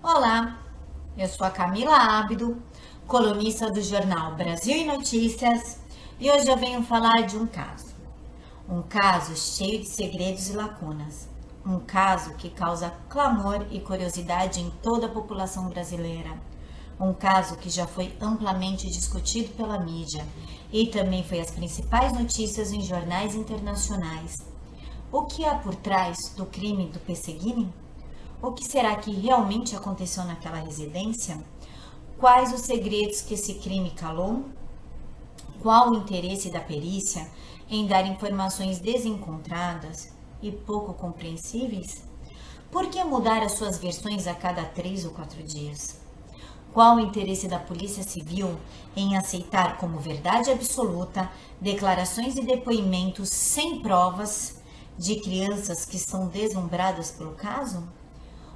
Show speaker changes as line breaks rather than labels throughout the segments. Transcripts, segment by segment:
Olá, eu sou a Camila Ábido, colunista do jornal Brasil e Notícias, e hoje eu venho falar de um caso cheio de segredos e lacunas, um caso que causa clamor e curiosidade em toda a população brasileira, um caso que já foi amplamente discutido pela mídia e também foi as principais notícias em jornais internacionais. O que há por trás do crime do Pesseguini? O que será que realmente aconteceu naquela residência? Quais os segredos que esse crime calou? Qual o interesse da perícia em dar informações desencontradas e pouco compreensíveis? Por que mudar as suas versões a cada 3 ou 4 dias? Qual o interesse da Polícia Civil em aceitar como verdade absoluta declarações e depoimentos sem provas de crianças que são deslumbradas pelo caso?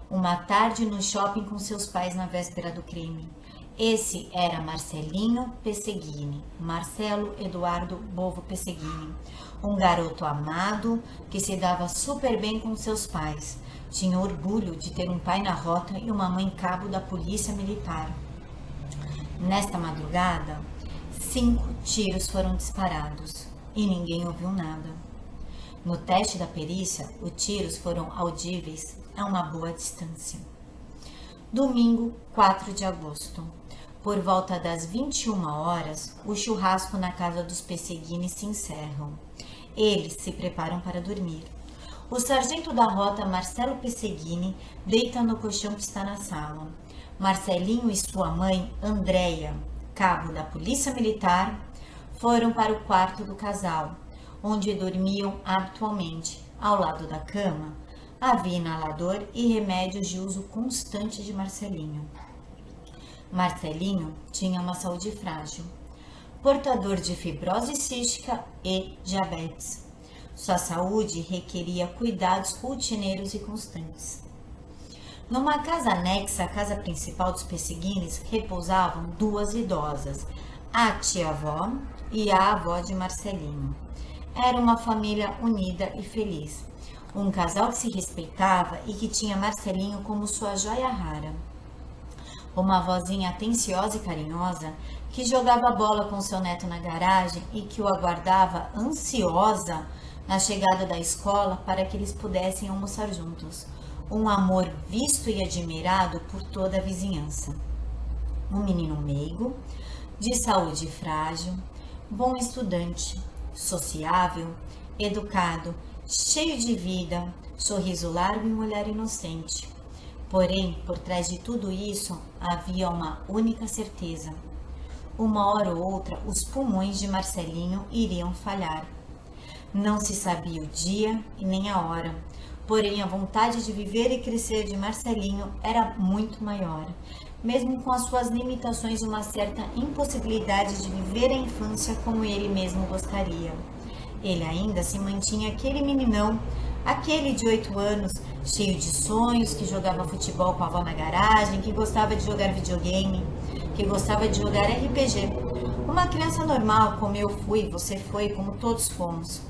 Uma tarde no shopping com seus pais na véspera do crime. Esse era Marcelinho Pesseguini, Marcelo Eduardo Bovo Pesseguini, um garoto amado que se dava super bem com seus pais. Tinha orgulho de ter um pai na rota e uma mãe cabo da polícia militar. Nesta madrugada, 5 tiros foram disparados e ninguém ouviu nada. No teste da perícia, os tiros foram audíveis a uma boa distância. Domingo, 4 de agosto. Por volta das 21 horas, o churrasco na casa dos Pesseguini se encerra. Eles se preparam para dormir. O sargento da rota, Marcelo Pesseguini, deita no colchão que está na sala. Marcelinho e sua mãe, Andréia, cabo da polícia militar, foram para o quarto do casal, onde dormiam habitualmente. Ao lado da cama, havia inalador e remédios de uso constante de Marcelinho. Marcelinho tinha uma saúde frágil, portador de fibrose cística e diabetes. Sua saúde requeria cuidados rotineiros e constantes. Numa casa anexa à casa principal dos Pesseguinis repousavam 2 idosas, a tia-avó e a avó de Marcelinho. Era uma família unida e feliz. Um casal que se respeitava e que tinha Marcelinho como sua joia rara. Uma vozinha atenciosa e carinhosa que jogava bola com seu neto na garagem e que o aguardava ansiosa na chegada da escola para que eles pudessem almoçar juntos. Um amor visto e admirado por toda a vizinhança. Um menino meigo, de saúde frágil, bom estudante, sociável, educado, cheio de vida, sorriso largo e um olhar inocente. Porém, por trás de tudo isso, havia uma única certeza. Uma hora ou outra, os pulmões de Marcelinho iriam falhar. Não se sabia o dia e nem a hora, porém a vontade de viver e crescer de Marcelinho era muito maior. Mesmo com as suas limitações, uma certa impossibilidade de viver a infância como ele mesmo gostaria. Ele ainda se mantinha aquele meninão, aquele de 8 anos, cheio de sonhos, que jogava futebol com a avó na garagem, que gostava de jogar videogame, que gostava de jogar RPG. Uma criança normal, como eu fui, você foi, como todos fomos.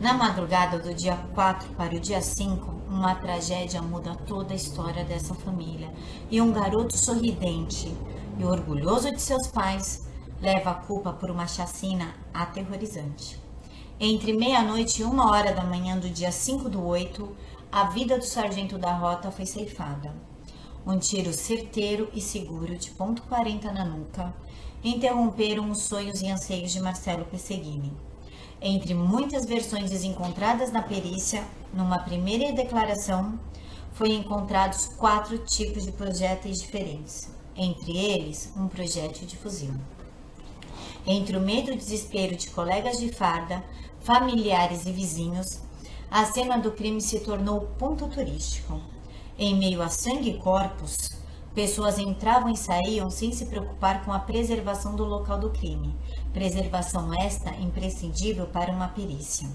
Na madrugada do dia 4 para o dia 5, uma tragédia muda toda a história dessa família. E um garoto sorridente e orgulhoso de seus pais leva a culpa por uma chacina aterrorizante. Entre meia-noite e 1h da manhã do dia 5/8, a vida do sargento da rota foi ceifada. Um tiro certeiro e seguro de .40 na nuca interromperam os sonhos e anseios de Marcelo Pesseguini. Entre muitas versões desencontradas na perícia, numa primeira declaração, foram encontrados 4 tipos de projéteis diferentes, entre eles um projétil de fuzil. Entre o medo e o desespero de colegas de farda, familiares e vizinhos, a cena do crime se tornou ponto turístico. Em meio a sangue e corpos, pessoas entravam e saíam sem se preocupar com a preservação do local do crime, preservação esta imprescindível para uma perícia.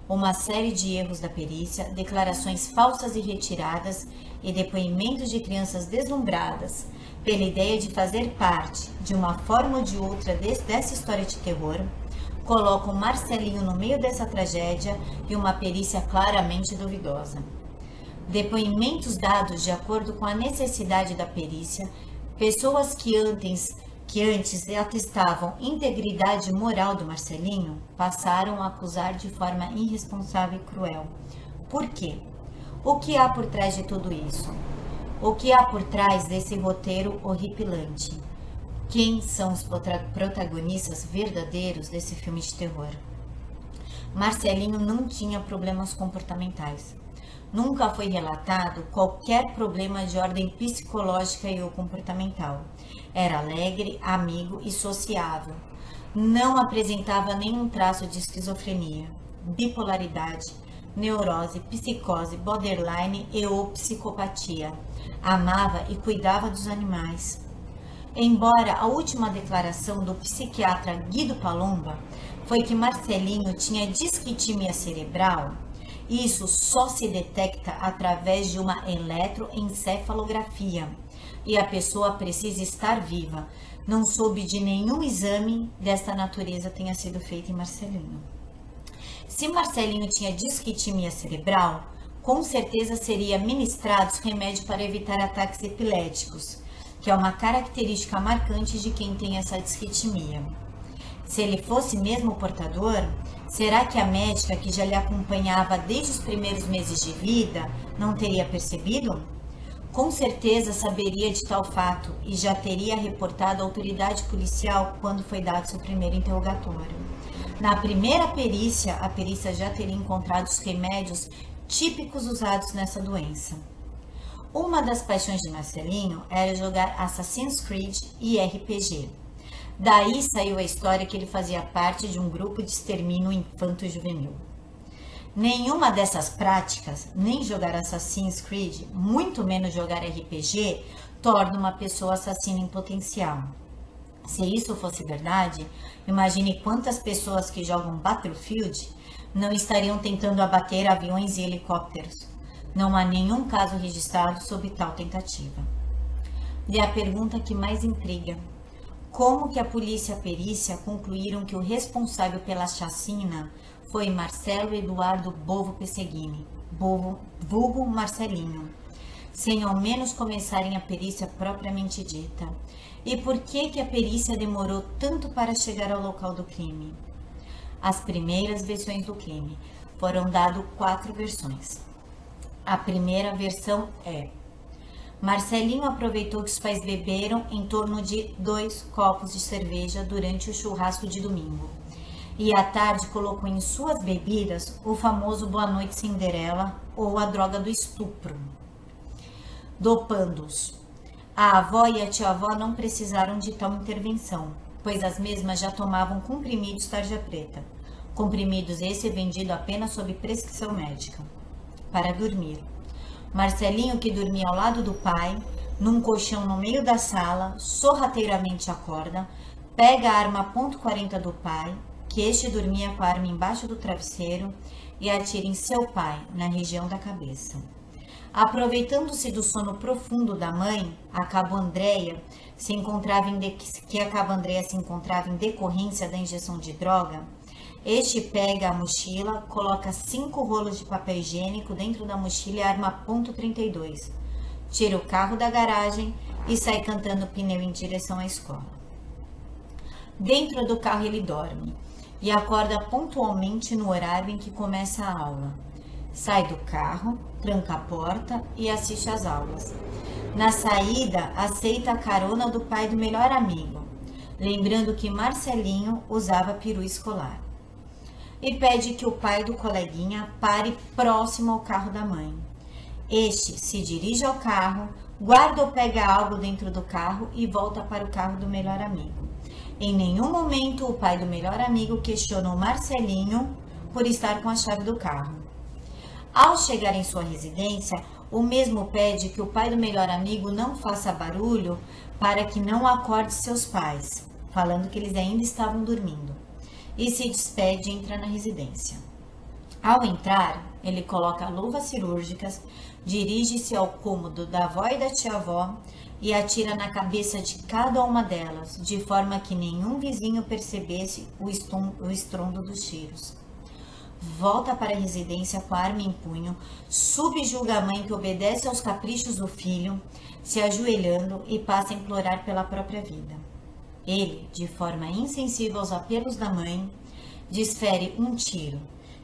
Uma série de erros da perícia, declarações falsas e retiradas e depoimentos de crianças deslumbradas pela ideia de fazer parte, de uma forma ou de outra, dessa história de terror, colocam Marcelinho no meio dessa tragédia e uma perícia claramente duvidosa. Depoimentos dados de acordo com a necessidade da perícia, pessoas que antes atestavam integridade moral do Marcelinho passaram a acusar de forma irresponsável e cruel. Por quê? O que há por trás de tudo isso? O que há por trás desse roteiro horripilante? Quem são os protagonistas verdadeiros desse filme de terror? Marcelinho não tinha problemas comportamentais. Nunca foi relatado qualquer problema de ordem psicológica ou comportamental. Era alegre, amigo e sociável. Não apresentava nenhum traço de esquizofrenia, bipolaridade, neurose, psicose, borderline e ou psicopatia. Amava e cuidava dos animais. Embora a última declaração do psiquiatra Guido Palomba foi que Marcelinho tinha disquitimia cerebral, isso só se detecta através de uma eletroencefalografia e a pessoa precisa estar viva. Não soube de nenhum exame desta natureza tenha sido feito em Marcelinho. Se Marcelinho tinha disquitimia cerebral, com certeza seria ministrados remédio para evitar ataques epiléticos, que é uma característica marcante de quem tem essa disquitimia. Se ele fosse mesmo portador, será que a médica que já lhe acompanhava desde os primeiros meses de vida não teria percebido? Com certeza saberia de tal fato e já teria reportado à autoridade policial quando foi dado seu primeiro interrogatório. Na primeira perícia, a perícia já teria encontrado os remédios típicos usados nessa doença. Uma das paixões de Marcelinho era jogar Assassin's Creed e RPG. Daí saiu a história que ele fazia parte de um grupo de extermínio infanto-juvenil. Nenhuma dessas práticas, nem jogar Assassin's Creed, muito menos jogar RPG, torna uma pessoa assassina em potencial. Se isso fosse verdade, imagine quantas pessoas que jogam Battlefield não estariam tentando abater aviões e helicópteros. Não há nenhum caso registrado sob tal tentativa. E a pergunta que mais intriga: como que a polícia e a perícia concluíram que o responsável pela chacina foi Marcelo Eduardo Bovo Pesseguini, vulgo Marcelinho, sem ao menos começarem a perícia propriamente dita? E por que a perícia demorou tanto para chegar ao local do crime? As primeiras versões do crime foram dadas 4 versões. A primeira versão é: Marcelinho aproveitou que os pais beberam em torno de 2 copos de cerveja durante o churrasco de domingo e à tarde colocou em suas bebidas o famoso Boa Noite Cinderela ou a droga do estupro, dopando-os. A avó e a tia-avó não precisaram de tal intervenção, pois as mesmas já tomavam comprimidos tarja preta, comprimidos esse vendido apenas sob prescrição médica, para dormir. Marcelinho, que dormia ao lado do pai, num colchão no meio da sala, sorrateiramente acorda, pega a arma .40 do pai, que este dormia com a arma embaixo do travesseiro, e atira em seu pai, na região da cabeça. Aproveitando-se do sono profundo da mãe, a Cabo Andréia se encontrava em decorrência da injeção de droga. Este pega a mochila, coloca 5 rolos de papel higiênico dentro da mochila e arma .32. Tira o carro da garagem e sai cantando pneu em direção à escola. Dentro do carro ele dorme e acorda pontualmente no horário em que começa a aula. Sai do carro, tranca a porta e assiste às aulas. Na saída, aceita a carona do pai do melhor amigo, lembrando que Marcelinho usava peru escolar. E pede que o pai do coleguinha pare próximo ao carro da mãe. Este se dirige ao carro, guarda ou pega algo dentro do carro e volta para o carro do melhor amigo. Em nenhum momento o pai do melhor amigo questiona o Marcelinho por estar com a chave do carro. Ao chegar em sua residência, o mesmo pede que o pai do melhor amigo não faça barulho para que não acorde seus pais, falando que eles ainda estavam dormindo. E se despede e entra na residência. Ao entrar, ele coloca luvas cirúrgicas, dirige-se ao cômodo da avó e da tia-avó e atira na cabeça de cada uma delas, de forma que nenhum vizinho percebesse o estrondo dos tiros. volta para a residência com a arma em punho, subjuga a mãe que obedece aos caprichos do filho, se ajoelhando e passa a implorar pela própria vida. Ele, de forma insensível aos apelos da mãe, desfere um tiro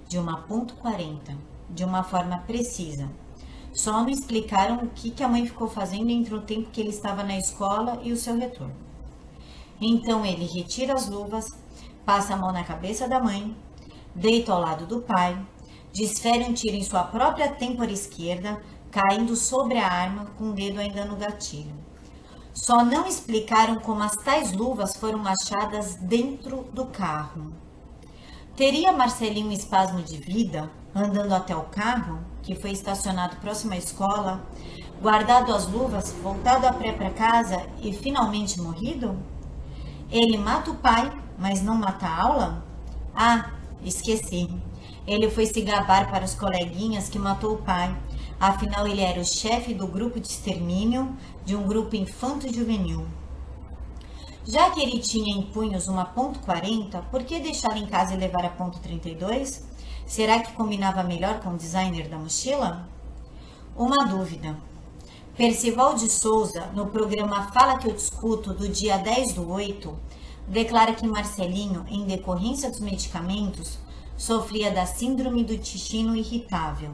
de uma .40, de uma forma precisa. Só não explicaram o que a mãe ficou fazendo entre o tempo que ele estava na escola e o seu retorno. Então ele retira as luvas, passa a mão na cabeça da mãe, deita ao lado do pai, desfere um tiro em sua própria têmpora esquerda, caindo sobre a arma com o dedo ainda no gatilho. Só não explicaram como as tais luvas foram achadas dentro do carro. Teria Marcelinho um espasmo de vida, andando até o carro, que foi estacionado próximo à escola, guardado as luvas, voltado a pé para casa e finalmente morrido? Ele mata o pai, mas não mata a aula? Ah, esqueci. Ele foi se gabar para os coleguinhas que matou o pai. Afinal, ele era o chefe do grupo de extermínio de um grupo infanto-juvenil. Já que ele tinha em punhos uma .40, por que deixá-la em casa e levar a .32? Será que combinava melhor com o designer da mochila? Uma dúvida. Percival de Souza, no programa Fala Que Eu Discuto, do dia 10/8, declara que Marcelinho, em decorrência dos medicamentos, sofria da síndrome do intestino irritável,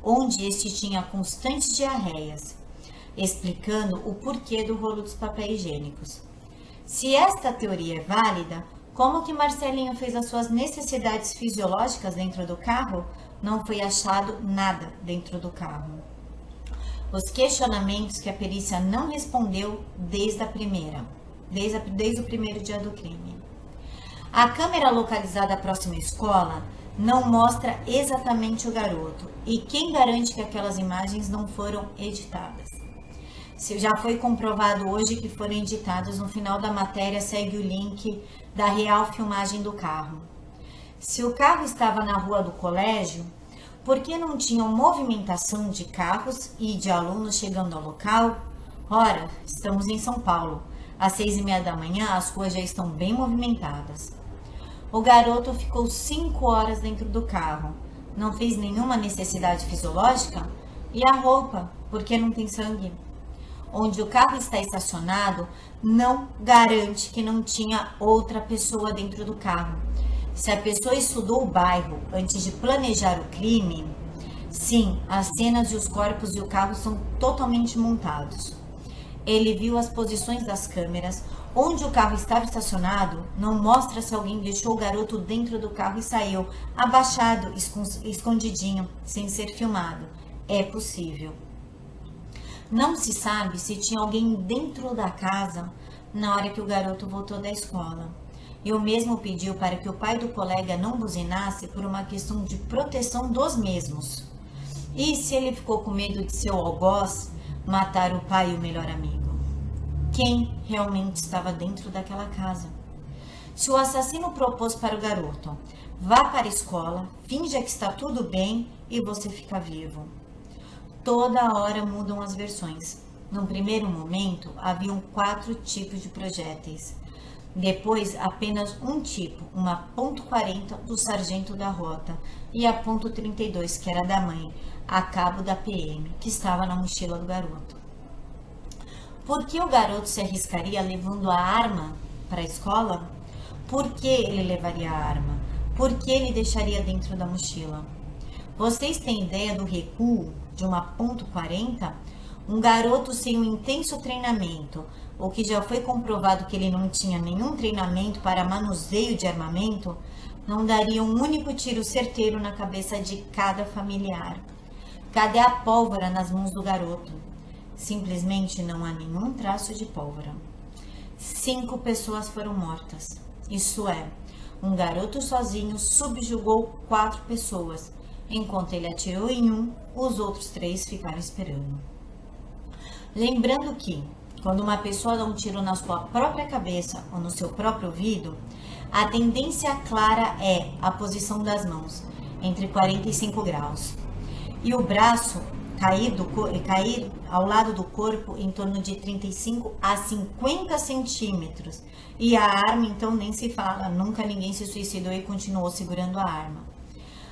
onde este tinha constantes diarreias, explicando o porquê do rolo dos papéis higiênicos. Se esta teoria é válida, como que Marcelinho fez as suas necessidades fisiológicas dentro do carro? Não foi achado nada dentro do carro. Os questionamentos que a perícia não respondeu desde o primeiro dia do crime. A câmera localizada próxima à escola não mostra exatamente o garoto, e quem garante que aquelas imagens não foram editadas? Já foi comprovado hoje que foram editadas. No final da matéria segue o link da real filmagem do carro. Se o carro estava na rua do colégio, por que não tinham movimentação de carros e de alunos chegando ao local? Ora, estamos em São Paulo. Às 6h30 da manhã, as ruas já estão bem movimentadas. O garoto ficou 5 horas dentro do carro. Não fez nenhuma necessidade fisiológica? E a roupa? Por que não tem sangue? Onde o carro está estacionado, não garante que não tinha outra pessoa dentro do carro. Se a pessoa estudou o bairro antes de planejar o crime, sim, as cenas e os corpos e o carro são totalmente montados. Ele viu as posições das câmeras. Onde o carro estava estacionado, não mostra se alguém deixou o garoto dentro do carro e saiu, abaixado, escondidinho, sem ser filmado. É possível. Não se sabe se tinha alguém dentro da casa na hora que o garoto voltou da escola. E o mesmo pediu para que o pai do colega não buzinasse por uma questão de proteção dos mesmos. E se ele ficou com medo de seu algoz matar o pai e o melhor amigo? Quem realmente estava dentro daquela casa? Se o assassino propôs para o garoto: vá para a escola, finja que está tudo bem e você fica vivo. Toda hora mudam as versões. Num primeiro momento, haviam 4 tipos de projéteis. Depois, apenas um tipo, uma .40 do sargento da rota e a .32, que era da mãe, a cabo da PM, que estava na mochila do garoto. Por que o garoto se arriscaria levando a arma para a escola? Por que ele levaria a arma? Por que ele deixaria dentro da mochila? Vocês têm ideia do recuo de uma .40? Um garoto sem um intenso treinamento, o que já foi comprovado que ele não tinha nenhum treinamento para manuseio de armamento, não daria um único tiro certeiro na cabeça de cada familiar. Cadê a pólvora nas mãos do garoto? Simplesmente não há nenhum traço de pólvora. 5 pessoas foram mortas. Isso é, um garoto sozinho subjugou 4 pessoas. Enquanto ele atirou em um, os outros 3 ficaram esperando. Lembrando que, quando uma pessoa dá um tiro na sua própria cabeça ou no seu próprio ouvido, a tendência clara é a posição das mãos, entre 45 graus. E o braço cair ao lado do corpo em torno de 35 a 50 centímetros. E a arma, então, nem se fala. Nunca ninguém se suicidou e continuou segurando a arma.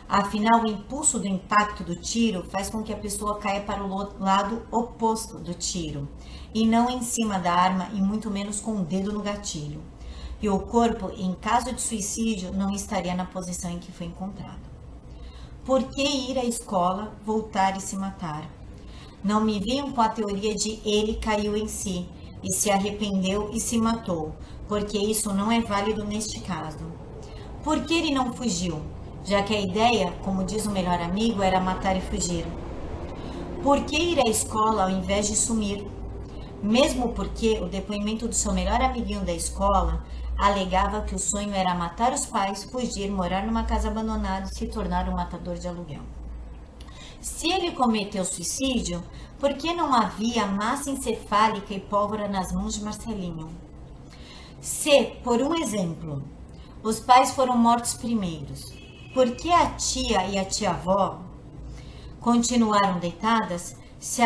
Afinal, o impulso do impacto do tiro faz com que a pessoa caia para o lado oposto do tiro, e não em cima da arma e muito menos com o dedo no gatilho. E o corpo, em caso de suicídio, não estaria na posição em que foi encontrado. Por que ir à escola, voltar e se matar? Não me venham com a teoria de ele caiu em si, e se arrependeu e se matou, porque isso não é válido neste caso. Por que ele não fugiu? Já que a ideia, como diz o melhor amigo, era matar e fugir. Por que ir à escola ao invés de sumir? Mesmo porque o depoimento do seu melhor amiguinho da escola alegava que o sonho era matar os pais, fugir, morar numa casa abandonada e se tornar um matador de aluguel. Se ele cometeu suicídio, por que não havia massa encefálica e pólvora nas mãos de Marcelinho? Se, por um exemplo, os pais foram mortos primeiros, por que a tia e a tia-avó continuaram deitadas? Se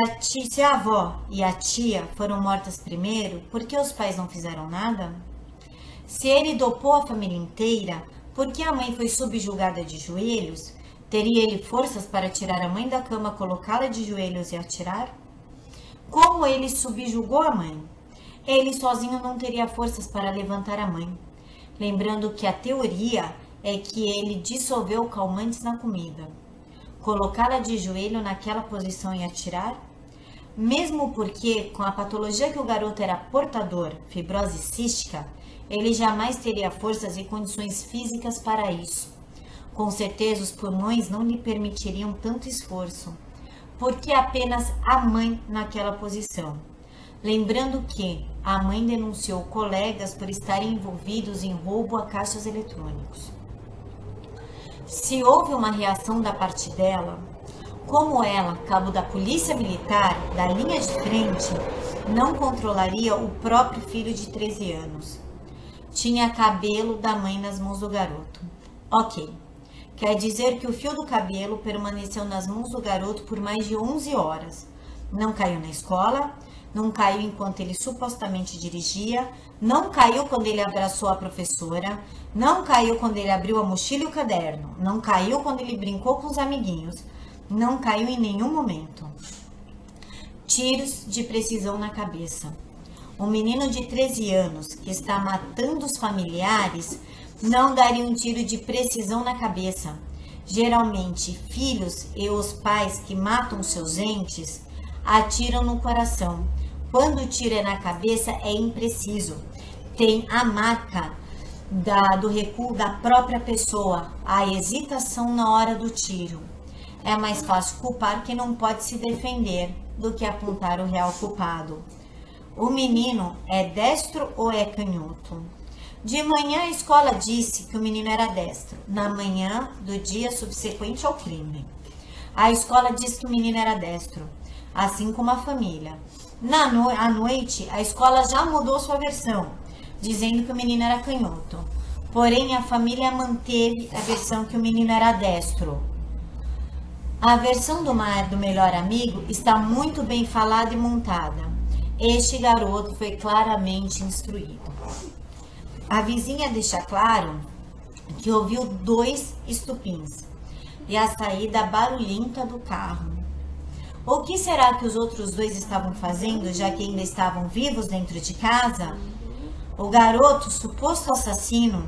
a avó e a tia foram mortas primeiro, por que os pais não fizeram nada? Se ele dopou a família inteira, por que a mãe foi subjugada de joelhos? Teria ele forças para tirar a mãe da cama, colocá-la de joelhos e atirar? Como ele subjugou a mãe? Ele sozinho não teria forças para levantar a mãe. Lembrando que a teoria é que ele dissolveu calmantes na comida. Colocá-la de joelho naquela posição e atirar? Mesmo porque, com a patologia que o garoto era portador, fibrose cística, ele jamais teria forças e condições físicas para isso. Com certeza os pulmões não lhe permitiriam tanto esforço. Por que apenas a mãe naquela posição? Lembrando que a mãe denunciou colegas por estarem envolvidos em roubo a caixas eletrônicos. Se houve uma reação da parte dela, como ela, cabo da polícia militar, da linha de frente, não controlaria o próprio filho de 13 anos? Tinha cabelo da mãe nas mãos do garoto. Ok. Quer dizer que o fio do cabelo permaneceu nas mãos do garoto por mais de 11 horas. Não caiu na escola, não caiu enquanto ele supostamente dirigia, não caiu quando ele abraçou a professora, não caiu quando ele abriu a mochila e o caderno, não caiu quando ele brincou com os amiguinhos, não caiu em nenhum momento. Tiros de precisão na cabeça. Um menino de 13 anos que está matando os familiares não daria um tiro de precisão na cabeça. Geralmente, filhos e os pais que matam seus entes atiram no coração. Quando o tiro é na cabeça, é impreciso. Tem a marca do recuo da própria pessoa, a hesitação na hora do tiro. É mais fácil culpar quem não pode se defender do que apontar o real culpado. O menino é destro ou é canhoto? De manhã, a escola disse que o menino era destro, na manhã do dia subsequente ao crime. A escola disse que o menino era destro, assim como a família. À noite, a escola já mudou sua versão, dizendo que o menino era canhoto. Porém, a família manteve a versão que o menino era destro. A versão do melhor amigo está muito bem falada e montada. Este garoto foi claramente instruído. A vizinha deixa claro que ouviu 2 estupins e a saída barulhenta do carro. O que será que os outros 2 estavam fazendo, já que ainda estavam vivos dentro de casa? O garoto, suposto assassino,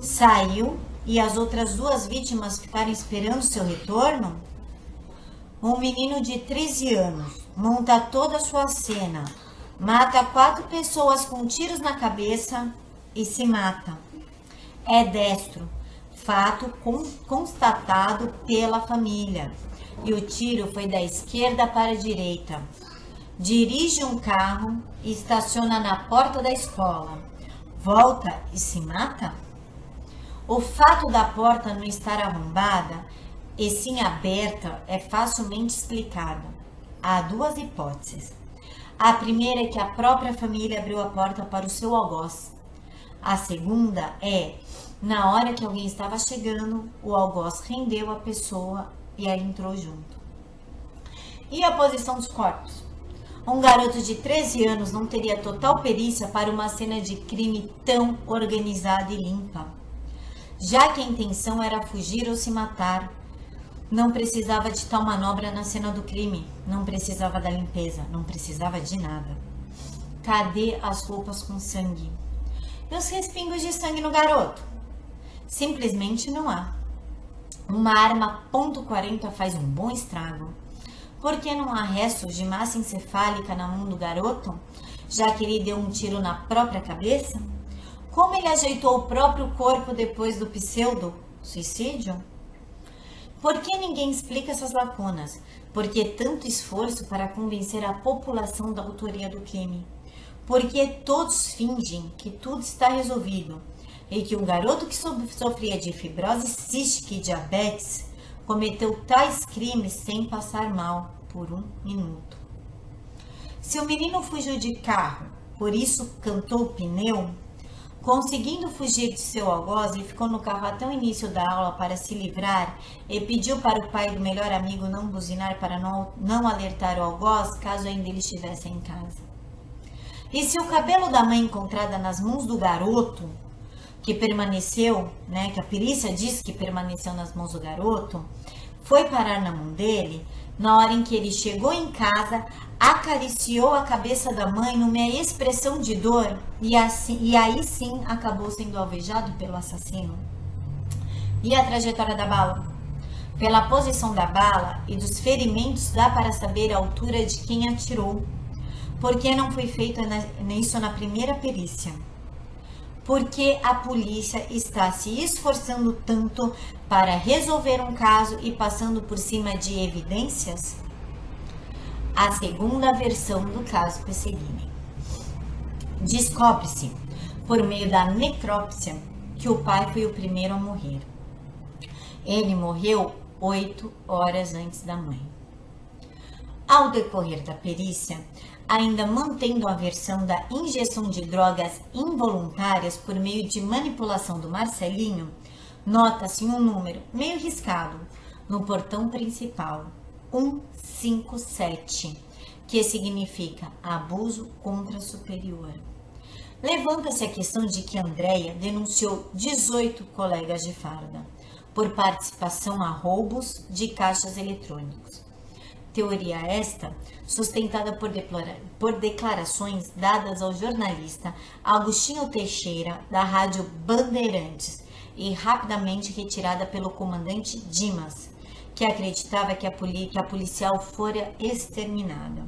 saiu e as outras 2 vítimas ficaram esperando seu retorno? Um menino de 13 anos monta toda a sua cena, mata 4 pessoas com tiros na cabeça e se mata. É destro, fato constatado pela família. E o tiro foi da esquerda para a direita. Dirige um carro e estaciona na porta da escola. Volta e se mata? O fato da porta não estar arrombada e sim aberta é facilmente explicado. Há 2 hipóteses. A primeira é que a própria família abriu a porta para o seu algoz. A segunda é, na hora que alguém estava chegando, o algoz rendeu a pessoa e ela entrou junto. E a posição dos corpos? Um garoto de 13 anos não teria total perícia para uma cena de crime tão organizada e limpa. Já que a intenção era fugir ou se matar, Não precisava de tal manobra na cena do crime, não precisava da limpeza, não precisava de nada. Cadê as roupas com sangue? E os respingos de sangue no garoto? Simplesmente não há. Uma arma .40 faz um bom estrago. Por que não há restos de massa encefálica na mão do garoto, já que ele deu um tiro na própria cabeça? Como ele ajeitou o próprio corpo depois do pseudo-suicídio? Por que ninguém explica essas lacunas? Por que tanto esforço para convencer a população da autoria do crime? Por que todos fingem que tudo está resolvido e que um garoto que sofria de fibrose cística e diabetes cometeu tais crimes sem passar mal por um minuto? Se o menino fugiu de carro, por isso cantou o pneu, conseguindo fugir de seu algoz, ele ficou no carro até o início da aula para se livrar e pediu para o pai do melhor amigo não buzinar para não alertar o algoz caso ainda ele estivesse em casa. E se o cabelo da mãe encontrada nas mãos do garoto, que permaneceu, que a perícia diz que permaneceu nas mãos do garoto, foi parar na mão dele, na hora em que ele chegou em casa, acariciou a cabeça da mãe numa expressão de dor e aí sim acabou sendo alvejado pelo assassino? E a trajetória da bala? Pela posição da bala e dos ferimentos dá para saber a altura de quem atirou. Por que não foi feito isso na primeira perícia? Por que a polícia está se esforçando tanto para resolver um caso e passando por cima de evidências? A segunda versão do caso Pesseguini. Descobre-se, por meio da necrópsia, que o pai foi o primeiro a morrer. Ele morreu 8 horas antes da mãe. Ao decorrer da perícia, ainda mantendo a versão da injeção de drogas involuntárias por meio de manipulação do Marcelinho, nota-se um número meio riscado no portão principal, 157, que significa abuso contra superior. Levanta-se a questão de que Andréia denunciou 18 colegas de farda por participação a roubos de caixas eletrônicos. Teoria esta sustentada por declarações dadas ao jornalista Agostinho Teixeira, da Rádio Bandeirantes, e rapidamente retirada pelo comandante Dimas, que acreditava que a policial fora exterminada,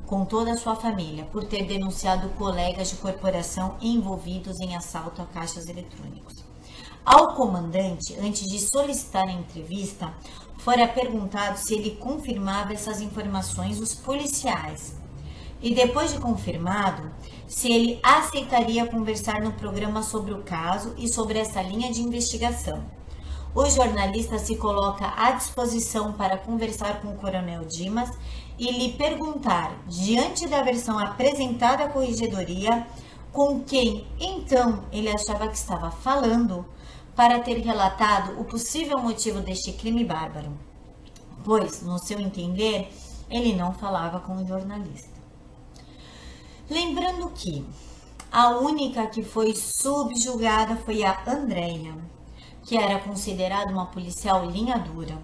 com toda a sua família, por ter denunciado colegas de corporação envolvidos em assalto a caixas eletrônicos. Ao comandante, antes de solicitar a entrevista, fora perguntado se ele confirmava essas informações dos policiais e, depois de confirmado, se ele aceitaria conversar no programa sobre o caso e sobre essa linha de investigação. O jornalista se coloca à disposição para conversar com o coronel Dimas e lhe perguntar, diante da versão apresentada à corregedoria, com quem então ele achava que estava falando, para ter relatado o possível motivo deste crime bárbaro, pois, no seu entender, ele não falava com o jornalista. Lembrando que a única que foi subjugada foi a Andréia, que era considerada uma policial linha dura,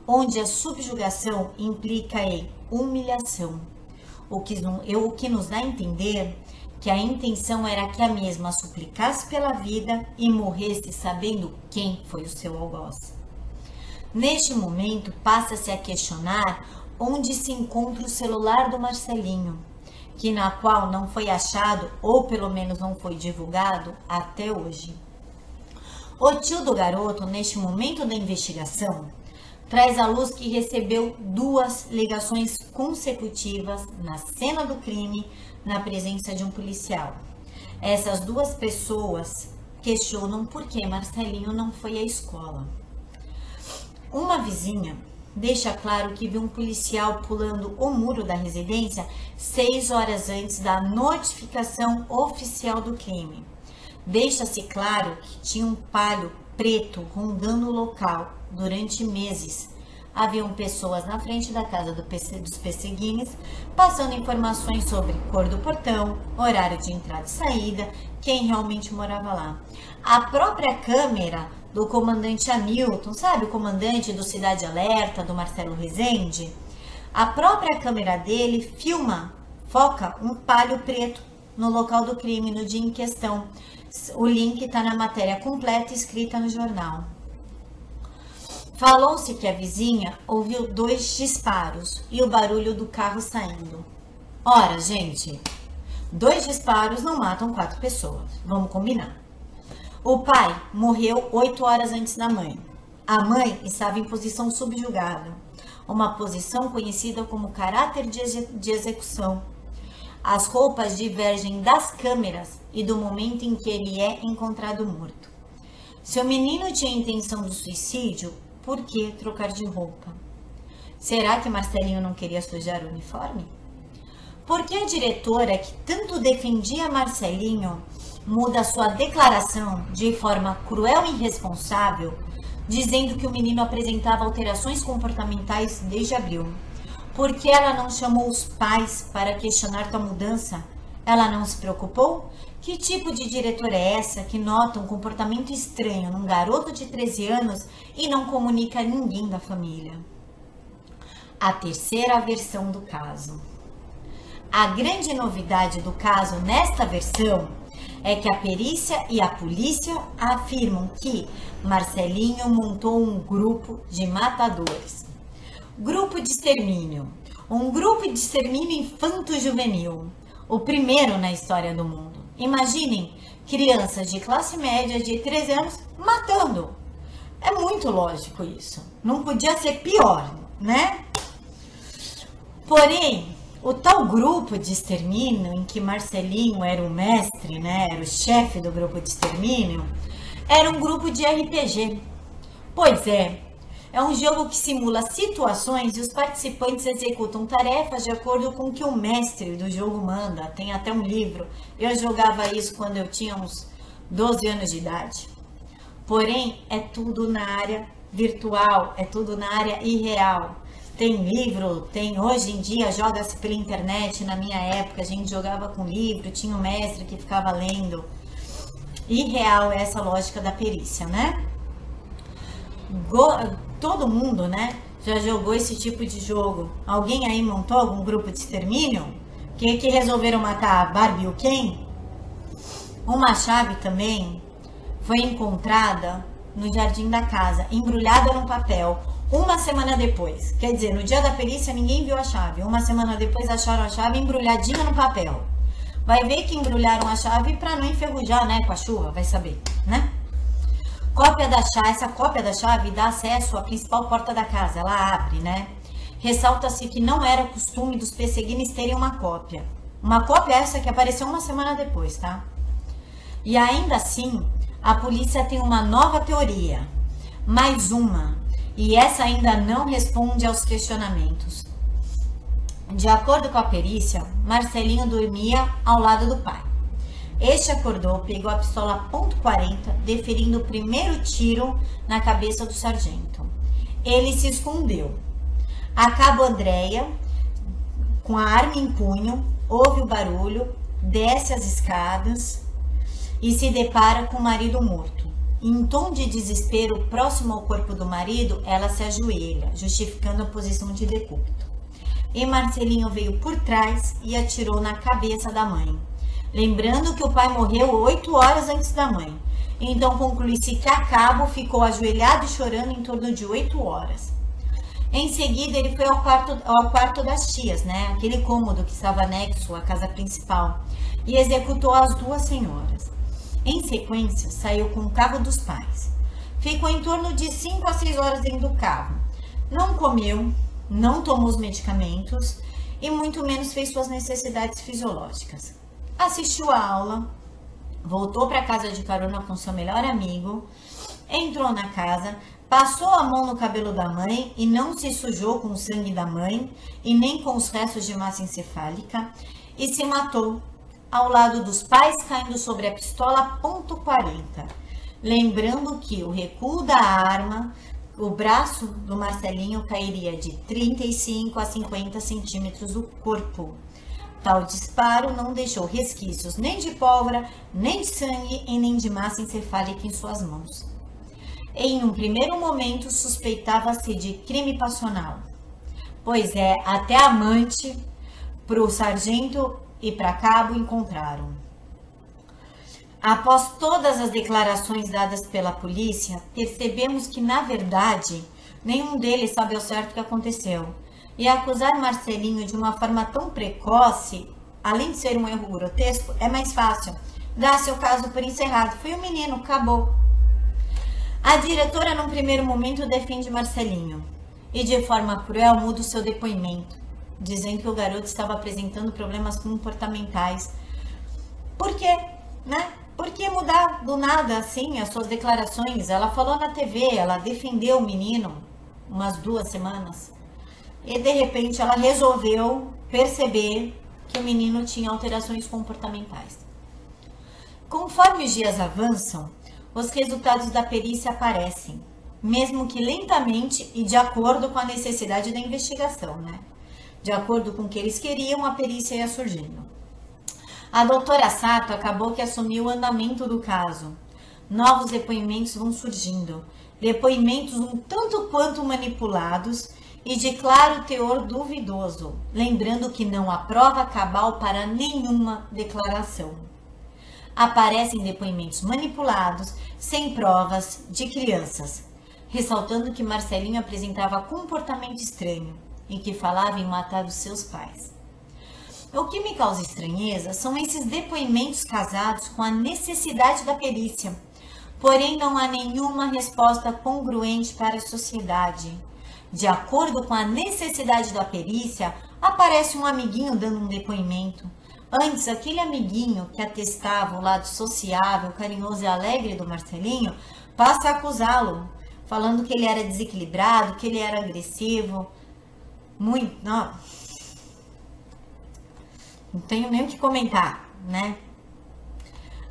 onde a subjugação implica em humilhação, o que nos dá a entender que a intenção era que a mesma suplicasse pela vida e morresse sabendo quem foi o seu algoz. Neste momento, passa-se a questionar onde se encontra o celular do Marcelinho, que na qual não foi achado, ou pelo menos não foi divulgado, até hoje. O tio do garoto, neste momento da investigação, traz à luz que recebeu 2 ligações consecutivas na cena do crime, na presença de um policial. Essas 2 pessoas questionam por que Marcelinho não foi à escola. Uma vizinha deixa claro que viu um policial pulando o muro da residência 6 horas antes da notificação oficial do crime. Deixa-se claro que tinha um palio preto rondando o local durante meses. Haviam pessoas na frente da casa dos Pesseguines passando informações sobre cor do portão, horário de entrada e saída, quem realmente morava lá. A própria câmera do comandante Hamilton, sabe, o comandante do Cidade Alerta, do Marcelo Rezende, a própria câmera dele foca um palio preto no local do crime, no dia em questão. O link está na matéria completa escrita no jornal. Falou-se que a vizinha ouviu 2 disparos e o barulho do carro saindo. Ora, gente, 2 disparos não matam 4 pessoas, vamos combinar. O pai morreu 8 horas antes da mãe. A mãe estava em posição subjugada, uma posição conhecida como caráter de execução. As roupas divergem das câmeras e do momento em que ele é encontrado morto. Se o menino tinha intenção de suicídio, por que trocar de roupa? Será que Marcelinho não queria sujar o uniforme? Por que a diretora, que tanto defendia Marcelinho, muda sua declaração de forma cruel e irresponsável, dizendo que o menino apresentava alterações comportamentais desde abril? Por que ela não chamou os pais para questionar tua mudança? Ela não se preocupou? Que tipo de diretora é essa que nota um comportamento estranho num garoto de 13 anos e não comunica a ninguém da família? A terceira versão do caso. A grande novidade do caso nesta versão é que a perícia e a polícia afirmam que Marcelinho montou um grupo de matadores. Grupo de extermínio. Um grupo de extermínio infanto-juvenil. O primeiro na história do mundo. Imaginem crianças de classe média de 13 anos matando. É muito lógico isso. Não podia ser pior, né? Porém, o tal grupo de extermínio, em que Marcelinho era o mestre, né? Era o chefe do grupo de extermínio, era um grupo de RPG. Pois é um jogo que simula situações e os participantes executam tarefas de acordo com o que o mestre do jogo manda. Tem até um livro. Eu jogava isso quando eu tinha uns 12 anos de idade. Porém, é tudo na área virtual, é tudo na área irreal. Tem livro, hoje em dia joga-se pela internet. Na minha época a gente jogava com livro, tinha um mestre que ficava lendo. Irreal é essa lógica da perícia, né? Todo mundo, né, já jogou esse tipo de jogo. Alguém aí montou algum grupo de extermínio? Que resolveram matar a Barbie e o Ken? Uma chave também foi encontrada no jardim da casa, embrulhada num papel, uma semana depois. Quer dizer, no dia da perícia ninguém viu a chave. Uma semana depois acharam a chave embrulhadinha no papel. Vai ver que embrulharam a chave para não enferrujar, né, com a chuva, vai saber, né? Essa cópia da chave dá acesso à principal porta da casa, ela abre, né? Ressalta-se que não era costume dos perseguidos terem uma cópia. Uma cópia essa que apareceu uma semana depois, tá? E ainda assim, a polícia tem uma nova teoria, mais uma, e essa ainda não responde aos questionamentos. De acordo com a perícia, Marcelinho dormia ao lado do pai. Este acordou, pegou a pistola .40, deferindo o primeiro tiro na cabeça do sargento. Ele se escondeu. A cabo Andréia, com a arma em punho, ouve o barulho, desce as escadas e se depara com o marido morto. Em tom de desespero, próximo ao corpo do marido, ela se ajoelha, justificando a posição de decúbito. E Marcelinho veio por trás e atirou na cabeça da mãe. Lembrando que o pai morreu 8 horas antes da mãe. Então conclui-se que a cabo ficou ajoelhado e chorando em torno de 8 horas. Em seguida, ele foi ao quarto das tias, né? Aquele cômodo que estava anexo à casa principal, e executou as 2 senhoras. Em sequência, saiu com o carro dos pais. Ficou em torno de 5 a 6 horas dentro do carro. Não comeu, não tomou os medicamentos e muito menos fez suas necessidades fisiológicas. Assistiu a aula, voltou para casa de carona com seu melhor amigo, entrou na casa, passou a mão no cabelo da mãe e não se sujou com o sangue da mãe e nem com os restos de massa encefálica e se matou ao lado dos pais, caindo sobre a pistola .40. Lembrando que o recuo da arma, o braço do Marcelinho cairia de 35 a 50 centímetros do corpo. Tal disparo não deixou resquícios nem de pólvora, nem de sangue e nem de massa encefálica em suas mãos. Em um primeiro momento, suspeitava-se de crime passional, pois até amante para o sargento e para cabo encontraram. Após todas as declarações dadas pela polícia, percebemos que, na verdade, nenhum deles sabe ao certo o que aconteceu. E acusar Marcelinho de uma forma tão precoce, além de ser um erro grotesco, é mais fácil. Dá seu caso por encerrado. Foi um menino, acabou. A diretora, num primeiro momento, defende Marcelinho e, de forma cruel, muda o seu depoimento, dizendo que o garoto estava apresentando problemas comportamentais. Por quê? Né? Por que mudar do nada assim as suas declarações? Ela falou na TV, ela defendeu o menino umas 2 semanas e de repente ela resolveu perceber que o menino tinha alterações comportamentais. Conforme os dias avançam, os resultados da perícia aparecem, mesmo que lentamente e de acordo com a necessidade da investigação, né? De acordo com o que eles queriam, a perícia ia surgindo. A doutora Sato acabou que assumiu o andamento do caso. Novos depoimentos vão surgindo, depoimentos um tanto quanto manipulados e de claro teor duvidoso, lembrando que não há prova cabal para nenhuma declaração. Aparecem depoimentos manipulados, sem provas, de crianças, ressaltando que Marcelinho apresentava comportamento estranho e que falava em matar os seus pais. O que me causa estranheza são esses depoimentos casados com a necessidade da perícia, porém não há nenhuma resposta congruente para a sociedade. De acordo com a necessidade da perícia, aparece um amiguinho dando um depoimento. Antes, aquele amiguinho que atestava o lado sociável, carinhoso e alegre do Marcelinho, passa a acusá-lo, falando que ele era desequilibrado, que ele era agressivo. Não tenho nem o que comentar, né?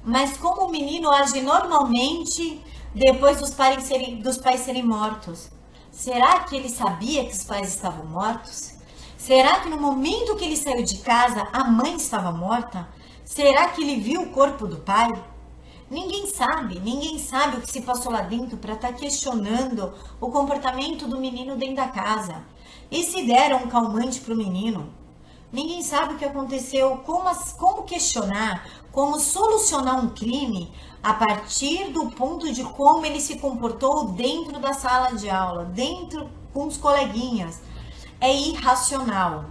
Mas como o menino age normalmente depois dos pais serem mortos? Será que ele sabia que os pais estavam mortos? Será que no momento que ele saiu de casa, a mãe estava morta? Será que ele viu o corpo do pai? Ninguém sabe o que se passou lá dentro para estar questionando o comportamento do menino dentro da casa. E se deram um calmante para o menino? Ninguém sabe o que aconteceu, como questionar, como solucionar um crime a partir do ponto de como ele se comportou dentro da sala de aula, dentro com os coleguinhas. É irracional.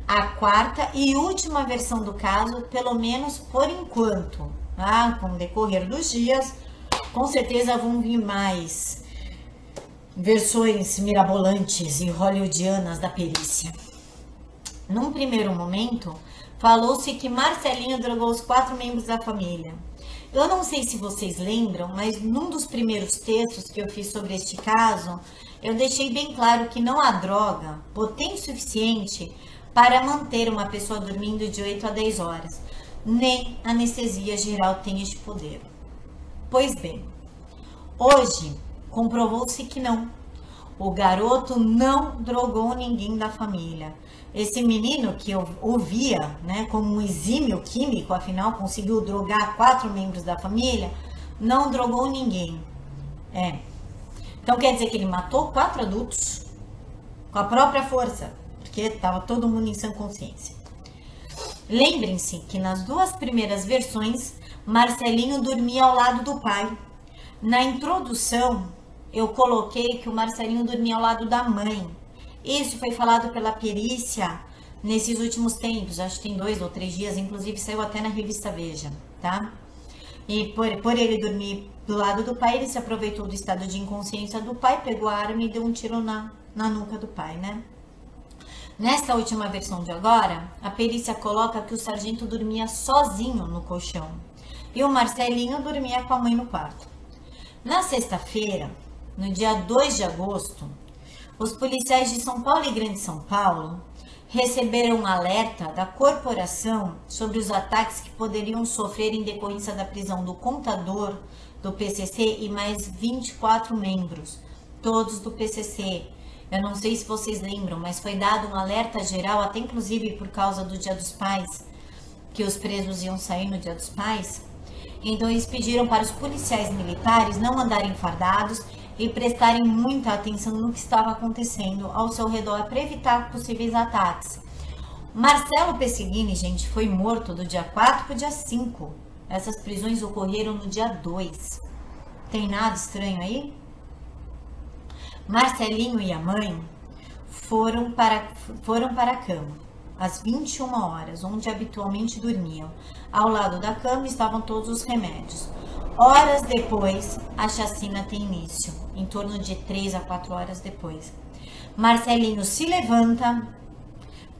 A quarta e última versão do caso, pelo menos por enquanto, tá? Com o decorrer dos dias, com certeza vão vir mais versões mirabolantes e hollywoodianas da perícia. Num primeiro momento, falou-se que Marcelinho drogou os 4 membros da família. Eu não sei se vocês lembram, mas num dos primeiros textos que eu fiz sobre este caso, eu deixei bem claro que não há droga potente o suficiente para manter uma pessoa dormindo de 8 a 10 horas. Nem anestesia geral tem este poder. Pois bem, hoje comprovou-se que não. O garoto não drogou ninguém da família. Esse menino que eu ouvia, né, como um exímio químico, afinal conseguiu drogar 4 membros da família, não drogou ninguém. Então quer dizer que ele matou 4 adultos com a própria força, porque estava todo mundo em sã consciência. Lembrem-se que nas 2 primeiras versões, Marcelinho dormia ao lado do pai. Na introdução, eu coloquei que o Marcelinho dormia ao lado da mãe. Isso foi falado pela perícia nesses últimos tempos, acho que tem 2 ou 3 dias, inclusive saiu até na revista Veja, tá? E por ele dormir do lado do pai, ele se aproveitou do estado de inconsciência do pai, pegou a arma e deu um tiro na nuca do pai, né? Nesta última versão de agora, a perícia coloca que o sargento dormia sozinho no colchão e o Marcelinho dormia com a mãe no quarto. Na sexta-feira, no dia 2 de agosto, os policiais de São Paulo e Grande São Paulo receberam um alerta da corporação sobre os ataques que poderiam sofrer em decorrência da prisão do contador do PCC e mais 24 membros, todos do PCC. Eu não sei se vocês lembram, mas foi dado um alerta geral, até inclusive por causa do Dia dos Pais, que os presos iam sair no Dia dos Pais. Então eles pediram para os policiais militares não andarem fardados e prestarem muita atenção no que estava acontecendo ao seu redor para evitar possíveis ataques. Marcelo Pesseguini, gente, foi morto do dia 4 para o dia 5. Essas prisões ocorreram no dia 2. Tem nada estranho aí? Marcelinho e a mãe foram para a cama às 21 horas, onde habitualmente dormiam. Ao lado da cama estavam todos os remédios. Horas depois, a chacina tem início, em torno de 3 a 4 horas depois. Marcelinho se levanta,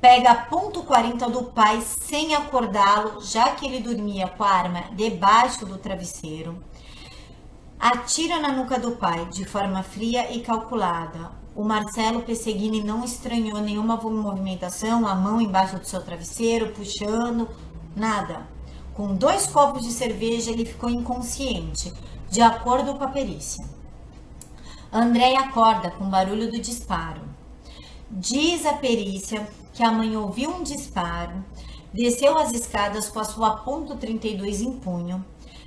pega a .40 do pai sem acordá-lo, já que ele dormia com a arma debaixo do travesseiro. Atira na nuca do pai de forma fria e calculada. O Marcelo Pesseguini não estranhou nenhuma movimentação, a mão embaixo do seu travesseiro, puxando, nada. Com 2 copos de cerveja, ele ficou inconsciente, de acordo com a perícia. André acorda com o barulho do disparo. Diz a perícia que a mãe ouviu um disparo, desceu as escadas com a sua .32 em punho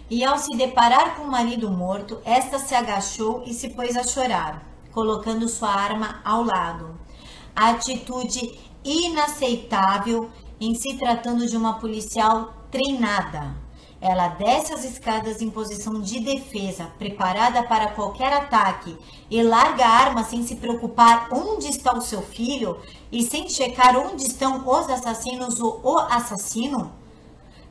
e, ao se deparar com o marido morto, esta se agachou e se pôs a chorar, colocando sua arma ao lado. A atitude inaceitável em se tratando de uma policial treinada. Ela desce as escadas em posição de defesa, preparada para qualquer ataque, e larga a arma sem se preocupar onde está o seu filho e sem checar onde estão os assassinos ou o assassino.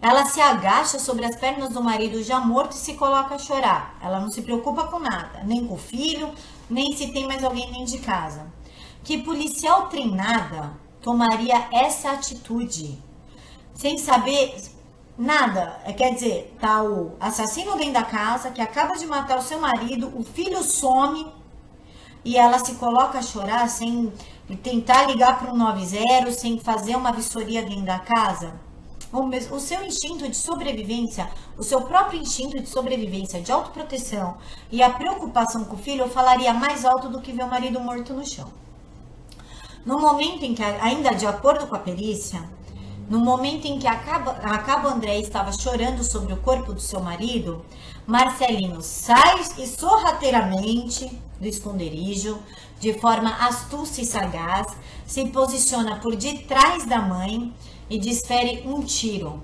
Ela se agacha sobre as pernas do marido já morto e se coloca a chorar. Ela não se preocupa com nada, nem com o filho, nem se tem mais alguém dentro de casa. Que policial treinada tomaria essa atitude? Sem saber nada, quer dizer, tá o assassino dentro da casa, que acaba de matar o seu marido, o filho some e ela se coloca a chorar sem tentar ligar para um 90, sem fazer uma vistoria dentro da casa. O seu instinto de sobrevivência, o seu próprio instinto de sobrevivência, de autoproteção e a preocupação com o filho falaria mais alto do que ver o marido morto no chão. No momento em que, ainda de acordo com a perícia, no momento em que a Cabo André estava chorando sobre o corpo do seu marido, Marcelinho sai e sorrateiramente do esconderijo, de forma astuta e sagaz, se posiciona por detrás da mãe e desfere um tiro,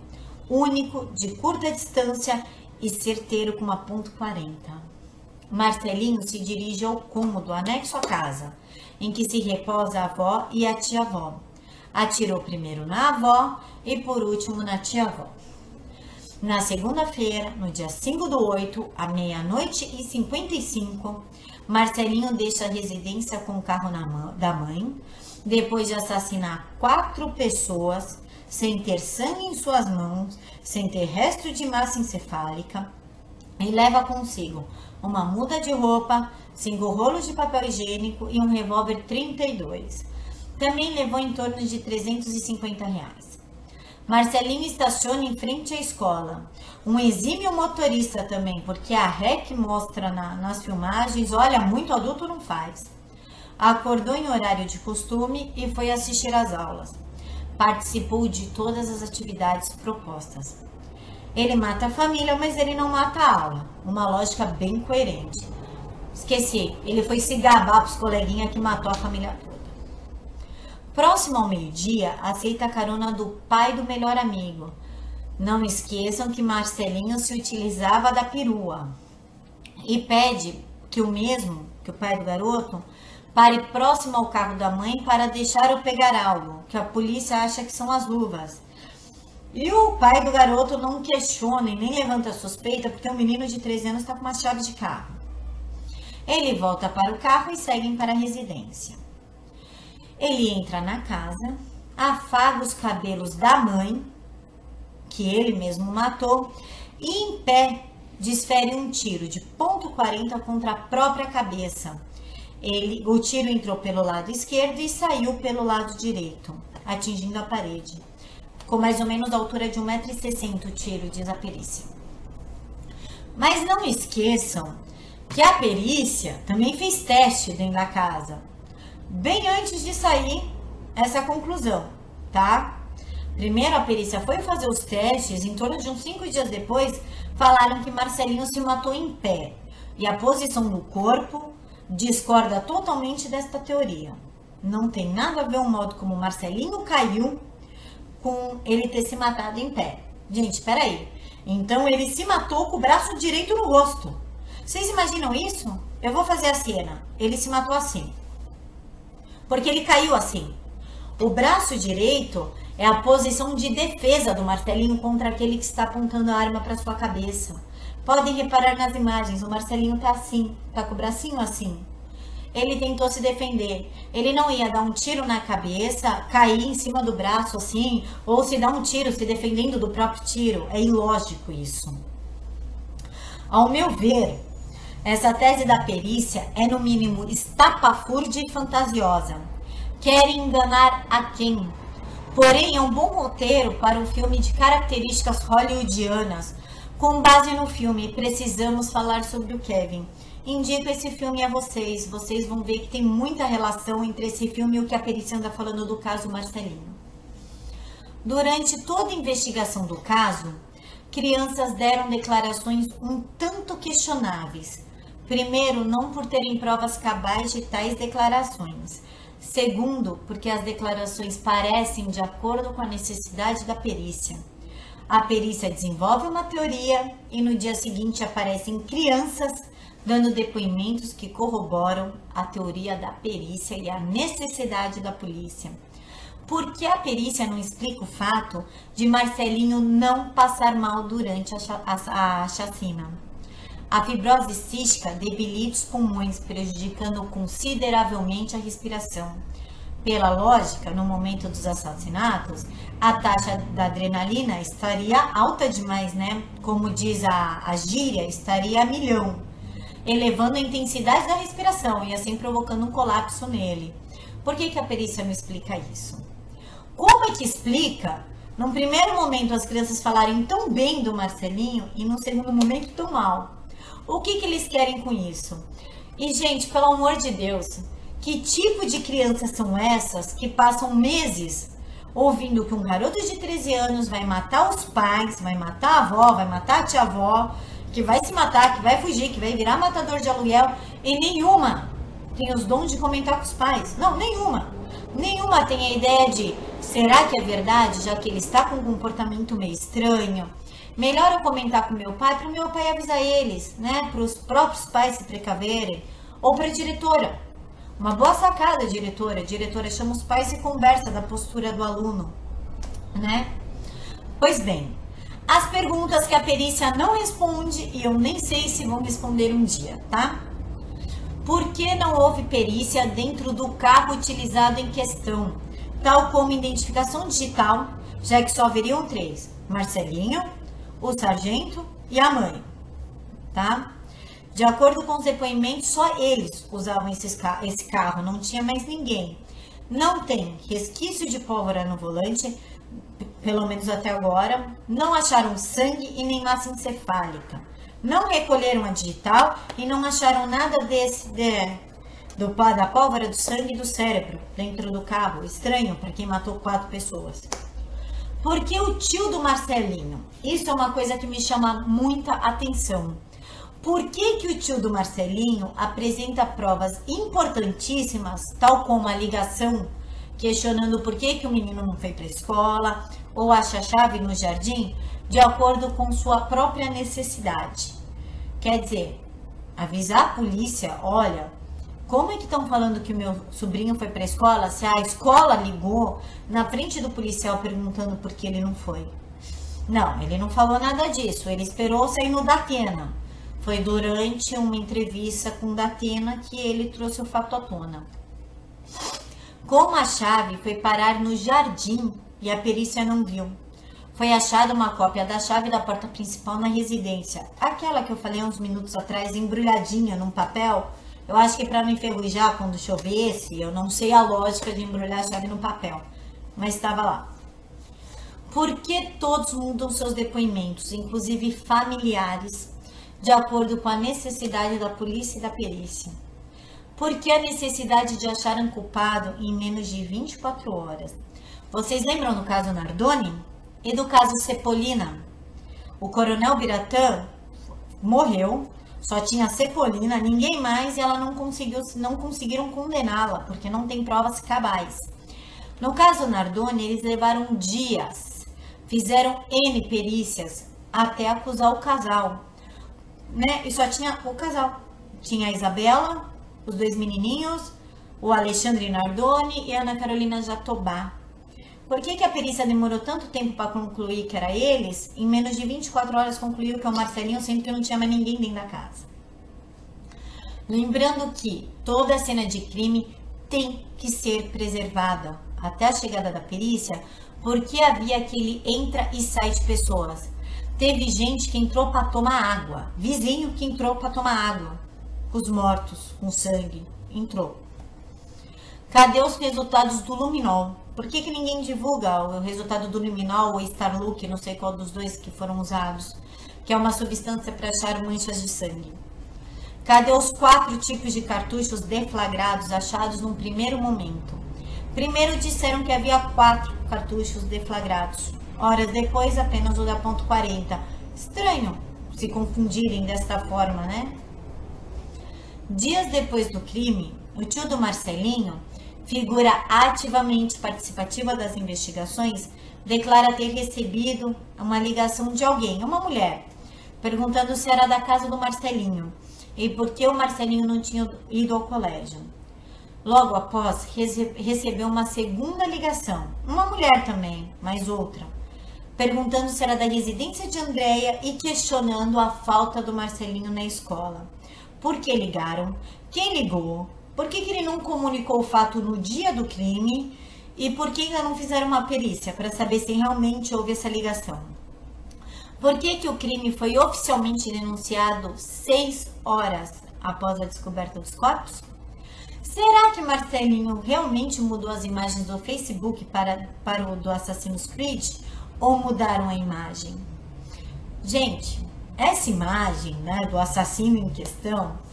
único, de curta distância e certeiro com uma .40. Marcelinho se dirige ao cômodo anexo à casa, em que se reposa a avó e a tia-avó. Atirou primeiro na avó e por último na tia-avó. Na segunda-feira, no dia 5/8, à 00h55, Marcelinho deixa a residência com o carro da mãe, depois de assassinar 4 pessoas, sem ter sangue em suas mãos, sem ter resto de massa encefálica, e leva consigo uma muda de roupa, 5 rolos de papel higiênico e um revólver 32. Também levou em torno de R$350. Marcelinho estaciona em frente à escola. Um exímio motorista também, porque a ré que mostra nas filmagens, olha, muito adulto não faz. Acordou em horário de costume e foi assistir às aulas. Participou de todas as atividades propostas. Ele mata a família, mas ele não mata a aula. Uma lógica bem coerente. Esqueci, ele foi se gabar para os coleguinhas que matou a família toda. Próximo ao meio-dia, aceita a carona do pai do melhor amigo. Não esqueçam que Marcelinho se utilizava da perua. E pede que o pai do garoto, pare próximo ao carro da mãe para deixar-o pegar algo, que a polícia acha que são as luvas. E o pai do garoto não questiona e nem levanta suspeita, porque o menino de 13 anos está com uma chave de carro. Ele volta para o carro e seguem para a residência. Ele entra na casa, afaga os cabelos da mãe, que ele mesmo matou, e em pé desfere um tiro de .40 contra a própria cabeça. O tiro entrou pelo lado esquerdo e saiu pelo lado direito, atingindo a parede. Ficou mais ou menos da altura de 1,60 m o tiro, diz a perícia. Mas não esqueçam que a perícia também fez teste dentro da casa, bem antes de sair essa conclusão, tá? Primeiro a perícia foi fazer os testes, em torno de uns 5 dias depois, falaram que Marcelinho se matou em pé e a posição do corpo discorda totalmente desta teoria. Não tem nada a ver o modo como Marcelinho caiu com ele ter se matado em pé. Gente, peraí. Então ele se matou com o braço direito no rosto. Vocês imaginam isso? Eu vou fazer a cena. Ele se matou assim. Porque ele caiu assim. O braço direito é a posição de defesa do Marcelinho contra aquele que está apontando a arma para sua cabeça. Podem reparar nas imagens, o Marcelinho tá assim, tá com o bracinho assim. Ele tentou se defender. Ele não ia dar um tiro na cabeça, cair em cima do braço assim, ou se dar um tiro se defendendo do próprio tiro. É ilógico isso. Ao meu ver, essa tese da perícia é no mínimo estapafúrdia e fantasiosa. Querem enganar a quem? Porém, é um bom roteiro para um filme de características hollywoodianas. Com base no filme, precisamos falar sobre o Kevin. Indico esse filme a vocês. Vocês vão ver que tem muita relação entre esse filme e o que a perícia anda falando do caso Marcelinho. Durante toda a investigação do caso, crianças deram declarações um tanto questionáveis. Primeiro, não por terem provas cabais de tais declarações. Segundo, porque as declarações parecem de acordo com a necessidade da perícia. A perícia desenvolve uma teoria e no dia seguinte aparecem crianças dando depoimentos que corroboram a teoria da perícia e a necessidade da polícia. Por que a perícia não explica o fato de Marcelinho não passar mal durante a chacina? A fibrose cística debilita os pulmões, prejudicando consideravelmente a respiração. Pela lógica, no momento dos assassinatos, a taxa da adrenalina estaria alta demais, né? Como diz a gíria, estaria a milhão, elevando a intensidade da respiração e assim provocando um colapso nele. Por que a perícia não explica isso? Como é que explica, num primeiro momento, as crianças falarem tão bem do Marcelinho e num segundo momento tão mal? O que eles querem com isso? E, gente, pelo amor de Deus, que tipo de crianças são essas que passam meses ouvindo que um garoto de 13 anos vai matar os pais, vai matar a avó, vai matar a tia-avó, que vai se matar, que vai fugir, que vai virar matador de aluguel, e nenhuma tem os dons de comentar com os pais. Não, nenhuma. Nenhuma tem a ideia de, será que é verdade, já que ele está com um comportamento meio estranho? Melhor eu comentar com meu pai, para o meu pai avisar eles, né? Para os próprios pais se precaverem. Ou para a diretora. Uma boa sacada, diretora. A diretora chama os pais e conversa da postura do aluno, né? Pois bem, as perguntas que a perícia não responde, e eu nem sei se vão responder um dia, tá? Por que não houve perícia dentro do carro utilizado em questão, tal como identificação digital, já que só haveriam 3, Marcelinho, o sargento e a mãe, tá? De acordo com os depoimentos, só eles usavam esse carro, não tinha mais ninguém. Não tem resquício de pólvora no volante, pelo menos até agora. Não acharam sangue e nem massa encefálica. Não recolheram a digital e não acharam nada da pólvora, do sangue e do cérebro dentro do carro. Estranho para quem matou 4 pessoas. Por que o tio do Marcelinho? Isso é uma coisa que me chama muita atenção. Por que o tio do Marcelinho apresenta provas importantíssimas, tal como a ligação, questionando por que o menino não foi para a escola, ou acha a chave no jardim, de acordo com sua própria necessidade? Quer dizer, avisar a polícia, olha, como é que estão falando que o meu sobrinho foi para a escola, se a escola ligou na frente do policial perguntando por que ele não foi? Não, ele não falou nada disso, ele esperou sair no Datena. Foi durante uma entrevista com o Datena que ele trouxe o fato à tona. Como a chave foi parar no jardim e a perícia não viu, foi achada uma cópia da chave da porta principal na residência. Aquela que eu falei uns minutos atrás, embrulhadinha num papel. Eu acho que para não enferrujar quando chovesse, eu não sei a lógica de embrulhar a chave no papel, mas estava lá. Por que todos mudam seus depoimentos, inclusive familiares, de acordo com a necessidade da polícia e da perícia? Por que a necessidade de achar um culpado em menos de 24 horas? Vocês lembram do caso Nardoni? E do caso Cepolina? O coronel Biratã morreu, só tinha Cepolina, ninguém mais, e ela não conseguiram condená-la, porque não tem provas cabais. No caso Nardoni, eles levaram dias, fizeram N perícias até acusar o casal, né? E só tinha o casal. Tinha a Isabela, os 2 menininhos, o Alexandre Nardoni e a Ana Carolina Jatobá. Por que a perícia demorou tanto tempo para concluir que era eles? Em menos de 24 horas concluiu que é o Marcelinho, sendo que não tinha mais ninguém dentro da casa. Lembrando que toda cena de crime tem que ser preservada até a chegada da perícia, porque havia aquele entra e sai de pessoas. Teve gente que entrou para tomar água, vizinho que entrou para tomar água, com os mortos, com sangue, entrou. Cadê os resultados do luminol? Por que ninguém divulga o resultado do luminol ou Starlook, não sei qual dos dois que foram usados, que é uma substância para achar manchas de sangue? Cadê os 4 tipos de cartuchos deflagrados achados num primeiro momento? Primeiro disseram que havia 4 cartuchos deflagrados. Horas depois, apenas o da .40. Estranho se confundirem desta forma, né? Dias depois do crime, o tio do Marcelinho, figura ativamente participativa das investigações, declara ter recebido uma ligação de alguém, uma mulher, perguntando se era da casa do Marcelinho e por que o Marcelinho não tinha ido ao colégio. Logo após, recebeu uma segunda ligação, uma mulher também, mais outra, perguntando se era da residência de Andréia e questionando a falta do Marcelinho na escola. Por que ligaram? Quem ligou? Por que ele não comunicou o fato no dia do crime? E por que ainda não fizeram uma perícia para saber se realmente houve essa ligação? Por que o crime foi oficialmente denunciado 6 horas após a descoberta dos corpos? Será que Marcelinho realmente mudou as imagens do Facebook para o do Assassin's Creed? Ou mudaram a imagem? Gente, essa imagem, né, do assassino em questão,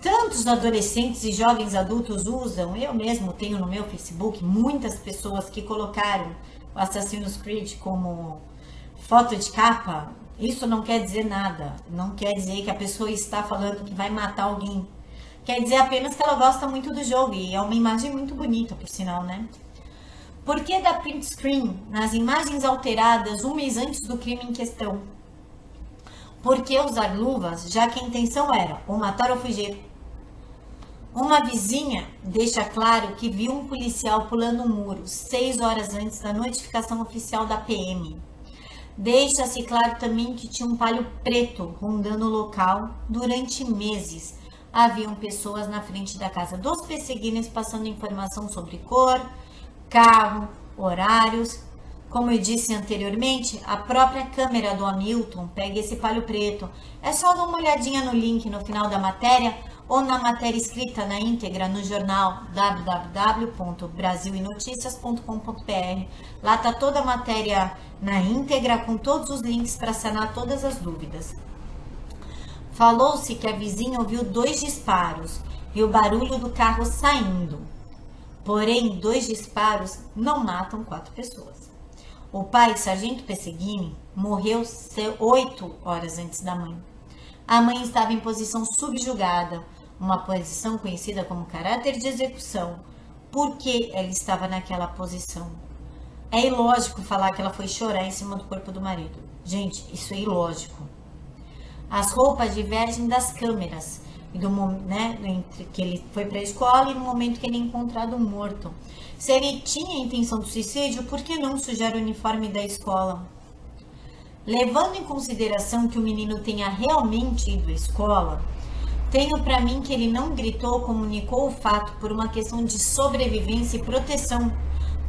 tantos adolescentes e jovens adultos usam. Eu mesmo tenho no meu Facebook muitas pessoas que colocaram o Assassin's Creed como foto de capa. Isso não quer dizer nada. Não quer dizer que a pessoa está falando que vai matar alguém. Quer dizer apenas que ela gosta muito do jogo. E é uma imagem muito bonita, por sinal, né? Por que dar print screen nas imagens alteradas um mês antes do crime em questão? Por que usar luvas, já que a intenção era ou matar ou fugir? Uma vizinha deixa claro que viu um policial pulando um muro 6 horas antes da notificação oficial da PM. Deixa-se claro também que tinha um palio preto rondando o local durante meses. Haviam pessoas na frente da casa dos perseguidos passando informação sobre cor, carro, horários. Como eu disse anteriormente, a própria câmera do Hamilton pega esse palio preto. É só dar uma olhadinha no link no final da matéria ou na matéria escrita na íntegra no jornal www.brasilinoticias.com.br. Lá está toda a matéria na íntegra com todos os links para sanar todas as dúvidas. Falou-se que a vizinha ouviu 2 disparos e o barulho do carro saindo. Porém, 2 disparos não matam 4 pessoas. O pai, Sargento Pesseguini, morreu 8 horas antes da mãe. A mãe estava em posição subjugada, uma posição conhecida como caráter de execução. Por que ela estava naquela posição? É ilógico falar que ela foi chorar em cima do corpo do marido. Gente, isso é ilógico. As roupas divergem das câmeras, entre que ele foi para a escola e no momento que ele é encontrado morto. Se ele tinha a intenção de suicídio, por que não sujar o uniforme da escola? Levando em consideração que o menino tenha realmente ido à escola, tenho para mim que ele não gritou ou comunicou o fato por uma questão de sobrevivência e proteção.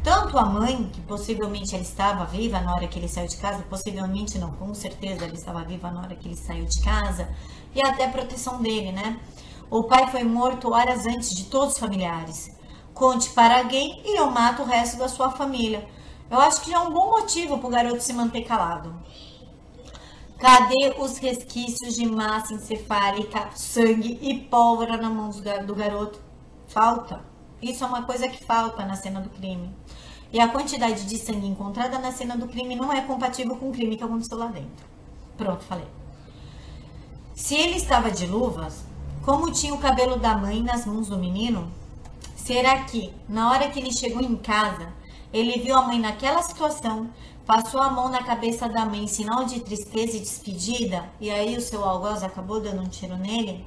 Tanto a mãe, que possivelmente ela estava viva na hora que ele saiu de casa, possivelmente não, com certeza ela estava viva na hora que ele saiu de casa, e até a proteção dele, né? O pai foi morto horas antes de todos os familiares. Conte para alguém e eu mato o resto da sua família. Eu acho que já é um bom motivo para o garoto se manter calado. Cadê os resquícios de massa encefálica, sangue e pólvora na mão do garoto? Falta. Isso é uma coisa que falta na cena do crime. E a quantidade de sangue encontrada na cena do crime não é compatível com o crime que aconteceu lá dentro. Pronto, falei. Se ele estava de luvas, como tinha o cabelo da mãe nas mãos do menino? Será que, na hora que ele chegou em casa, ele viu a mãe naquela situação, passou a mão na cabeça da mãe em sinal de tristeza e despedida, e aí o seu algoz acabou dando um tiro nele?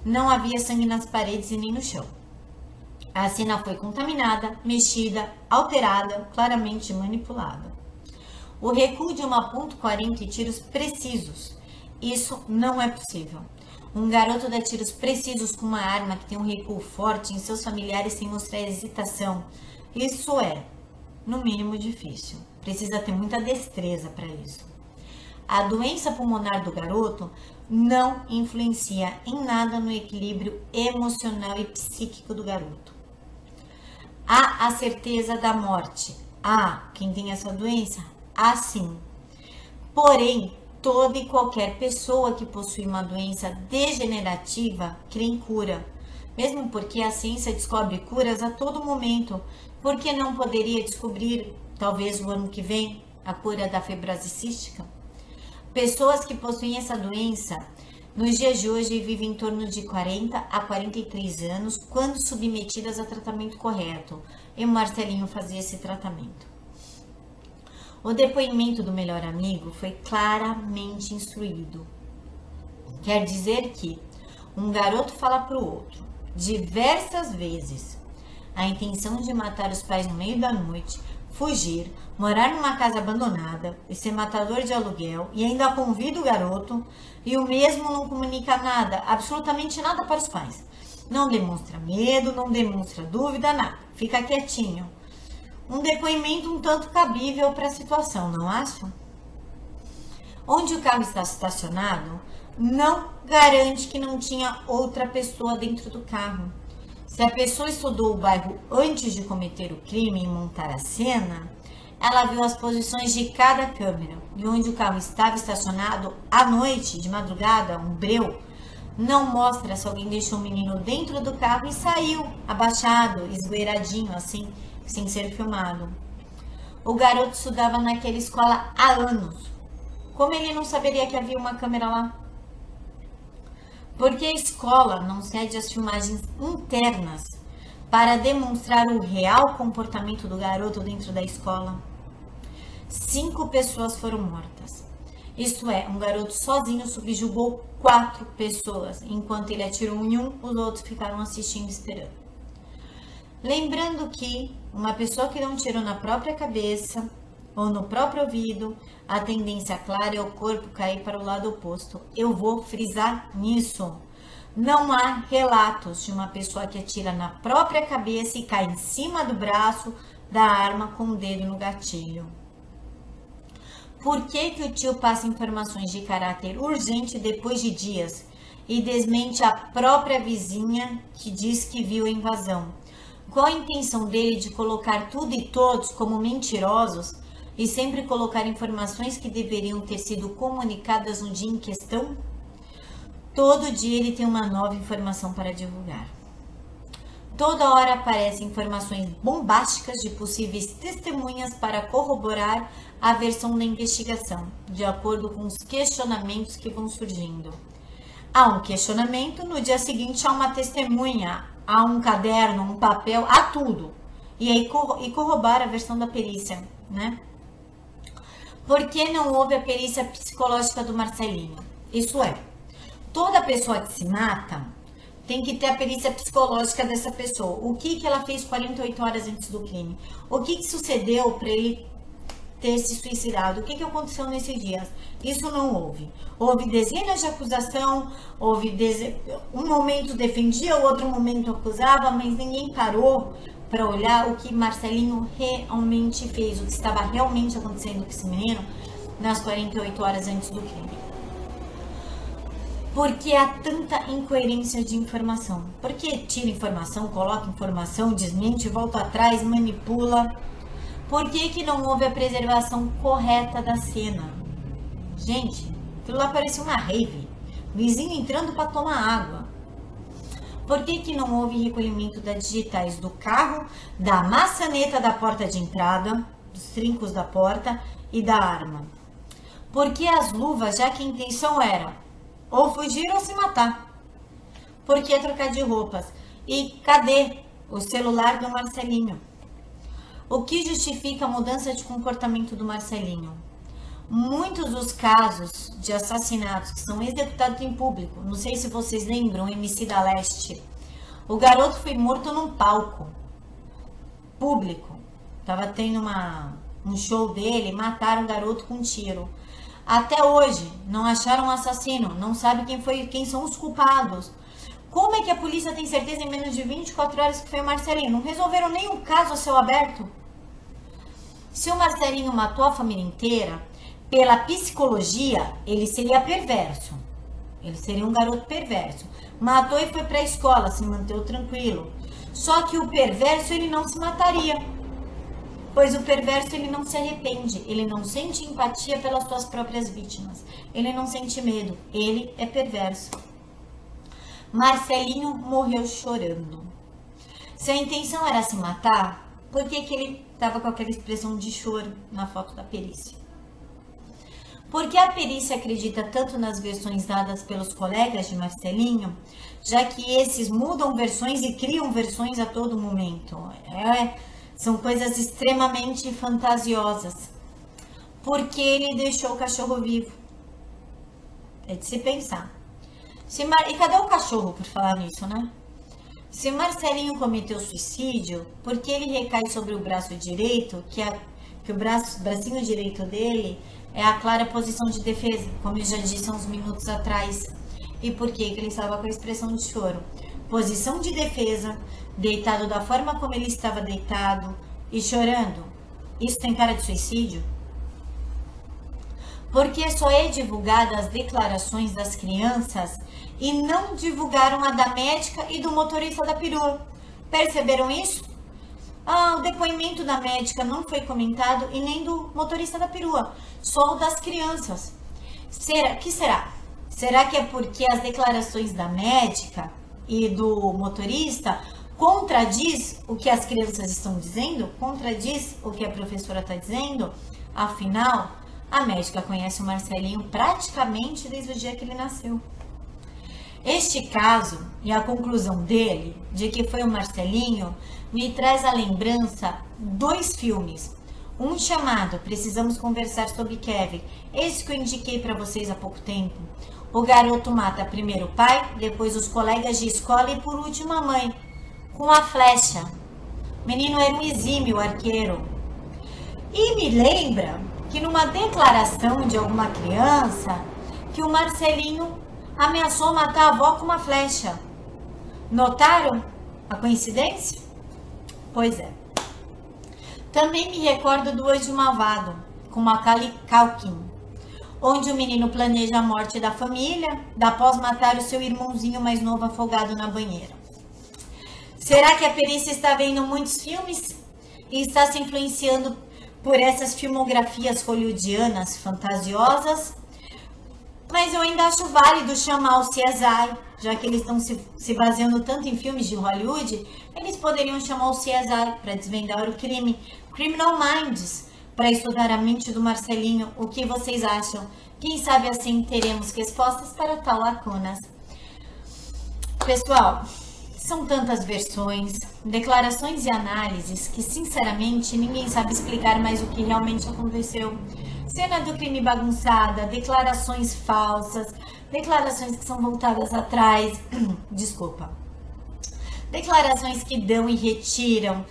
Não havia sangue nas paredes e nem no chão. A cena foi contaminada, mexida, alterada, claramente manipulada. O recuo de uma .40 e tiros precisos. Isso não é possível. Um garoto dá tiros precisos com uma arma que tem um recuo forte em seus familiares sem mostrar hesitação. Isso é, no mínimo, difícil. Precisa ter muita destreza para isso. A doença pulmonar do garoto não influencia em nada no equilíbrio emocional e psíquico do garoto. Há a certeza da morte. Quem tem essa doença? Sim. Porém, toda e qualquer pessoa que possui uma doença degenerativa crê em cura. Mesmo porque a ciência descobre curas a todo momento. Por que não poderia descobrir, talvez o ano que vem, a cura da fibrose cística? Pessoas que possuem essa doença, nos dias de hoje, vivem em torno de 40 a 43 anos, quando submetidas a tratamento correto. E o Marcelinho fazia esse tratamento. O depoimento do melhor amigo foi claramente instruído. Quer dizer que um garoto fala para o outro, diversas vezes, a intenção de matar os pais no meio da noite, fugir, morar numa casa abandonada e ser matador de aluguel, e ainda convida o garoto, e o mesmo não comunica nada, absolutamente nada para os pais. Não demonstra medo, não demonstra dúvida, nada. Fica quietinho. Um depoimento um tanto cabível para a situação, não acham? Onde o carro está estacionado, não garante que não tinha outra pessoa dentro do carro. Se a pessoa estudou o bairro antes de cometer o crime e montar a cena, ela viu as posições de cada câmera. E onde o carro estava estacionado à noite, de madrugada, um breu, não mostra se alguém deixou o menino dentro do carro e saiu, abaixado, esgueiradinho, assim, sem ser filmado. O garoto estudava naquela escola há anos. Como ele não saberia que havia uma câmera lá? Porque a escola não cede às filmagens internas para demonstrar o real comportamento do garoto dentro da escola. 5 pessoas foram mortas. Isto é, um garoto sozinho subjugou 4 pessoas. Enquanto ele atirou em um, os outros ficaram assistindo e esperando. Lembrando que uma pessoa que dá um tiro na própria cabeça ou no próprio ouvido, a tendência clara é o corpo cair para o lado oposto. Eu vou frisar nisso. Não há relatos de uma pessoa que atira na própria cabeça e cai em cima do braço da arma com o dedo no gatilho. Por que o tio passa informações de caráter urgente depois de dias e desmente a própria vizinha que diz que viu a invasão? Qual a intenção dele de colocar tudo e todos como mentirosos e sempre colocar informações que deveriam ter sido comunicadas no dia em questão? Todo dia ele tem uma nova informação para divulgar. Toda hora aparecem informações bombásticas de possíveis testemunhas para corroborar a versão da investigação, de acordo com os questionamentos que vão surgindo. Há um questionamento, no dia seguinte há uma testemunha, há um caderno, um papel, há tudo. E aí corrobora a versão da perícia, né? Por que não houve a perícia psicológica do Marcelinho? Isso é, toda pessoa que se mata tem que ter a perícia psicológica dessa pessoa. O que ela fez 48 horas antes do crime? O que sucedeu para ele ter se suicidado? O que aconteceu nesses dias? Isso não houve. Houve dezenas de acusação, um momento defendia, o outro momento acusava, mas ninguém parou para olhar o que Marcelinho realmente fez, o que estava realmente acontecendo com esse menino nas 48 horas antes do crime. Por que há tanta incoerência de informação? Por que tira informação, coloca informação, desmente, volta atrás, manipula? Por que não houve a preservação correta da cena? Gente, aquilo lá parecia uma rave. Vizinho entrando para tomar água. Por que não houve recolhimento das digitais do carro, da maçaneta da porta de entrada, dos trincos da porta e da arma? Porque as luvas, já que a intenção era ou fugir ou se matar. Por que trocar de roupas? E cadê o celular do Marcelinho? O que justifica a mudança de comportamento do Marcelinho? Muitos dos casos de assassinatos que são executados em público, não sei se vocês lembram, MC da Leste, o garoto foi morto num palco público. Tava tendo um show dele, mataram o garoto com um tiro. Até hoje, não acharam o assassino, não sabe quem são os culpados. Como é que a polícia tem certeza em menos de 24 horas que foi o Marcelinho? Não resolveram nenhum caso a céu aberto? Se o Marcelinho matou a família inteira, pela psicologia, ele seria perverso. Ele seria um garoto perverso. Matou e foi para a escola, se manteve tranquilo. Só que o perverso, ele não se mataria. Pois o perverso, ele não se arrepende. Ele não sente empatia pelas suas próprias vítimas. Ele não sente medo. Ele é perverso. Marcelinho morreu chorando. Se a intenção era se matar, por que ele estava com aquela expressão de choro na foto da perícia? Porque a perícia acredita tanto nas versões dadas pelos colegas de Marcelinho, já que esses mudam versões e criam versões a todo momento. São coisas extremamente fantasiosas. Porque ele deixou o cachorro vivo. É de se pensar. E cadê o cachorro, por falar nisso, né? Se Marcelinho cometeu suicídio, por que ele recai sobre o braço direito, que o bracinho direito dele é a clara posição de defesa, como eu já disse há uns minutos atrás. E por que ele estava com a expressão de choro? Posição de defesa, deitado da forma como ele estava deitado e chorando. Isso tem cara de suicídio? Porque só é divulgada as declarações das crianças e não divulgaram a da médica e do motorista da perua. Perceberam isso? O depoimento da médica não foi comentado e nem do motorista da perua, só o das crianças. Que será? Será que é porque as declarações da médica e do motorista contradiz o que as crianças estão dizendo? Contradiz o que a professora está dizendo? Afinal, a médica conhece o Marcelinho praticamente desde o dia que ele nasceu. Este caso e a conclusão dele, de que foi o Marcelinho, me traz à lembrança 2 filmes. Um chamado Precisamos Conversar sobre Kevin, esse que eu indiquei para vocês há pouco tempo. O garoto mata primeiro o pai, depois os colegas de escola e por último a mãe, com a flecha. O menino era um exímio arqueiro. E me lembra que numa declaração de alguma criança, que o Marcelinho ameaçou matar a avó com uma flecha. Notaram a coincidência? Pois é. Também me recordo do Anjo Malvado, com Macaulay Culkin, onde o menino planeja a morte da família, após matar o seu irmãozinho mais novo afogado na banheira. Será que a perícia está vendo muitos filmes e está se influenciando por essas filmografias hollywoodianas fantasiosas? Mas eu ainda acho válido chamar o CSI, já que eles estão se baseando tanto em filmes de Hollywood, eles poderiam chamar o CSI para desvendar o crime, Criminal Minds, para estudar a mente do Marcelinho. O que vocês acham? Quem sabe assim teremos respostas para tal lacunas. Pessoal, são tantas versões, declarações e análises que, sinceramente, ninguém sabe explicar mais o que realmente aconteceu. Cena do crime bagunçada, declarações falsas, declarações que são voltadas atrás, desculpa, declarações que dão e retiram,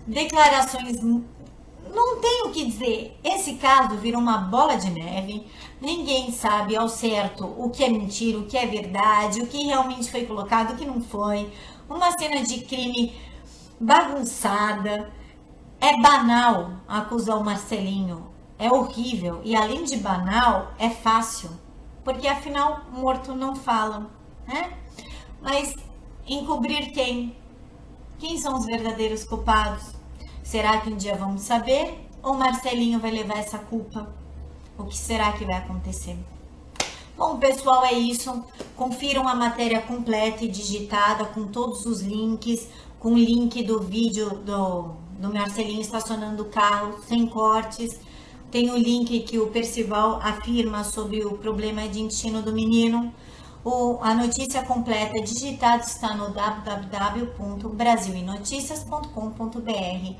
declarações, não tem o que dizer. Esse caso virou uma bola de neve, ninguém sabe ao certo o que é mentira, o que é verdade, o que realmente foi colocado, o que não foi. Uma cena de crime bagunçada. É banal acusar o Marcelinho. É horrível e, além de banal, é fácil, porque afinal morto não fala, né? Mas encobrir quem? Quem são os verdadeiros culpados? Será que um dia vamos saber ou Marcelinho vai levar essa culpa? O que será que vai acontecer? Bom, pessoal, é isso. Confiram a matéria completa e digitada com todos os links, com o link do vídeo do Marcelinho estacionando o carro, sem cortes. Tem o link que o Percival afirma sobre o problema de intestino do menino. A notícia completa digitada está no www.brasilinoticias.com.br.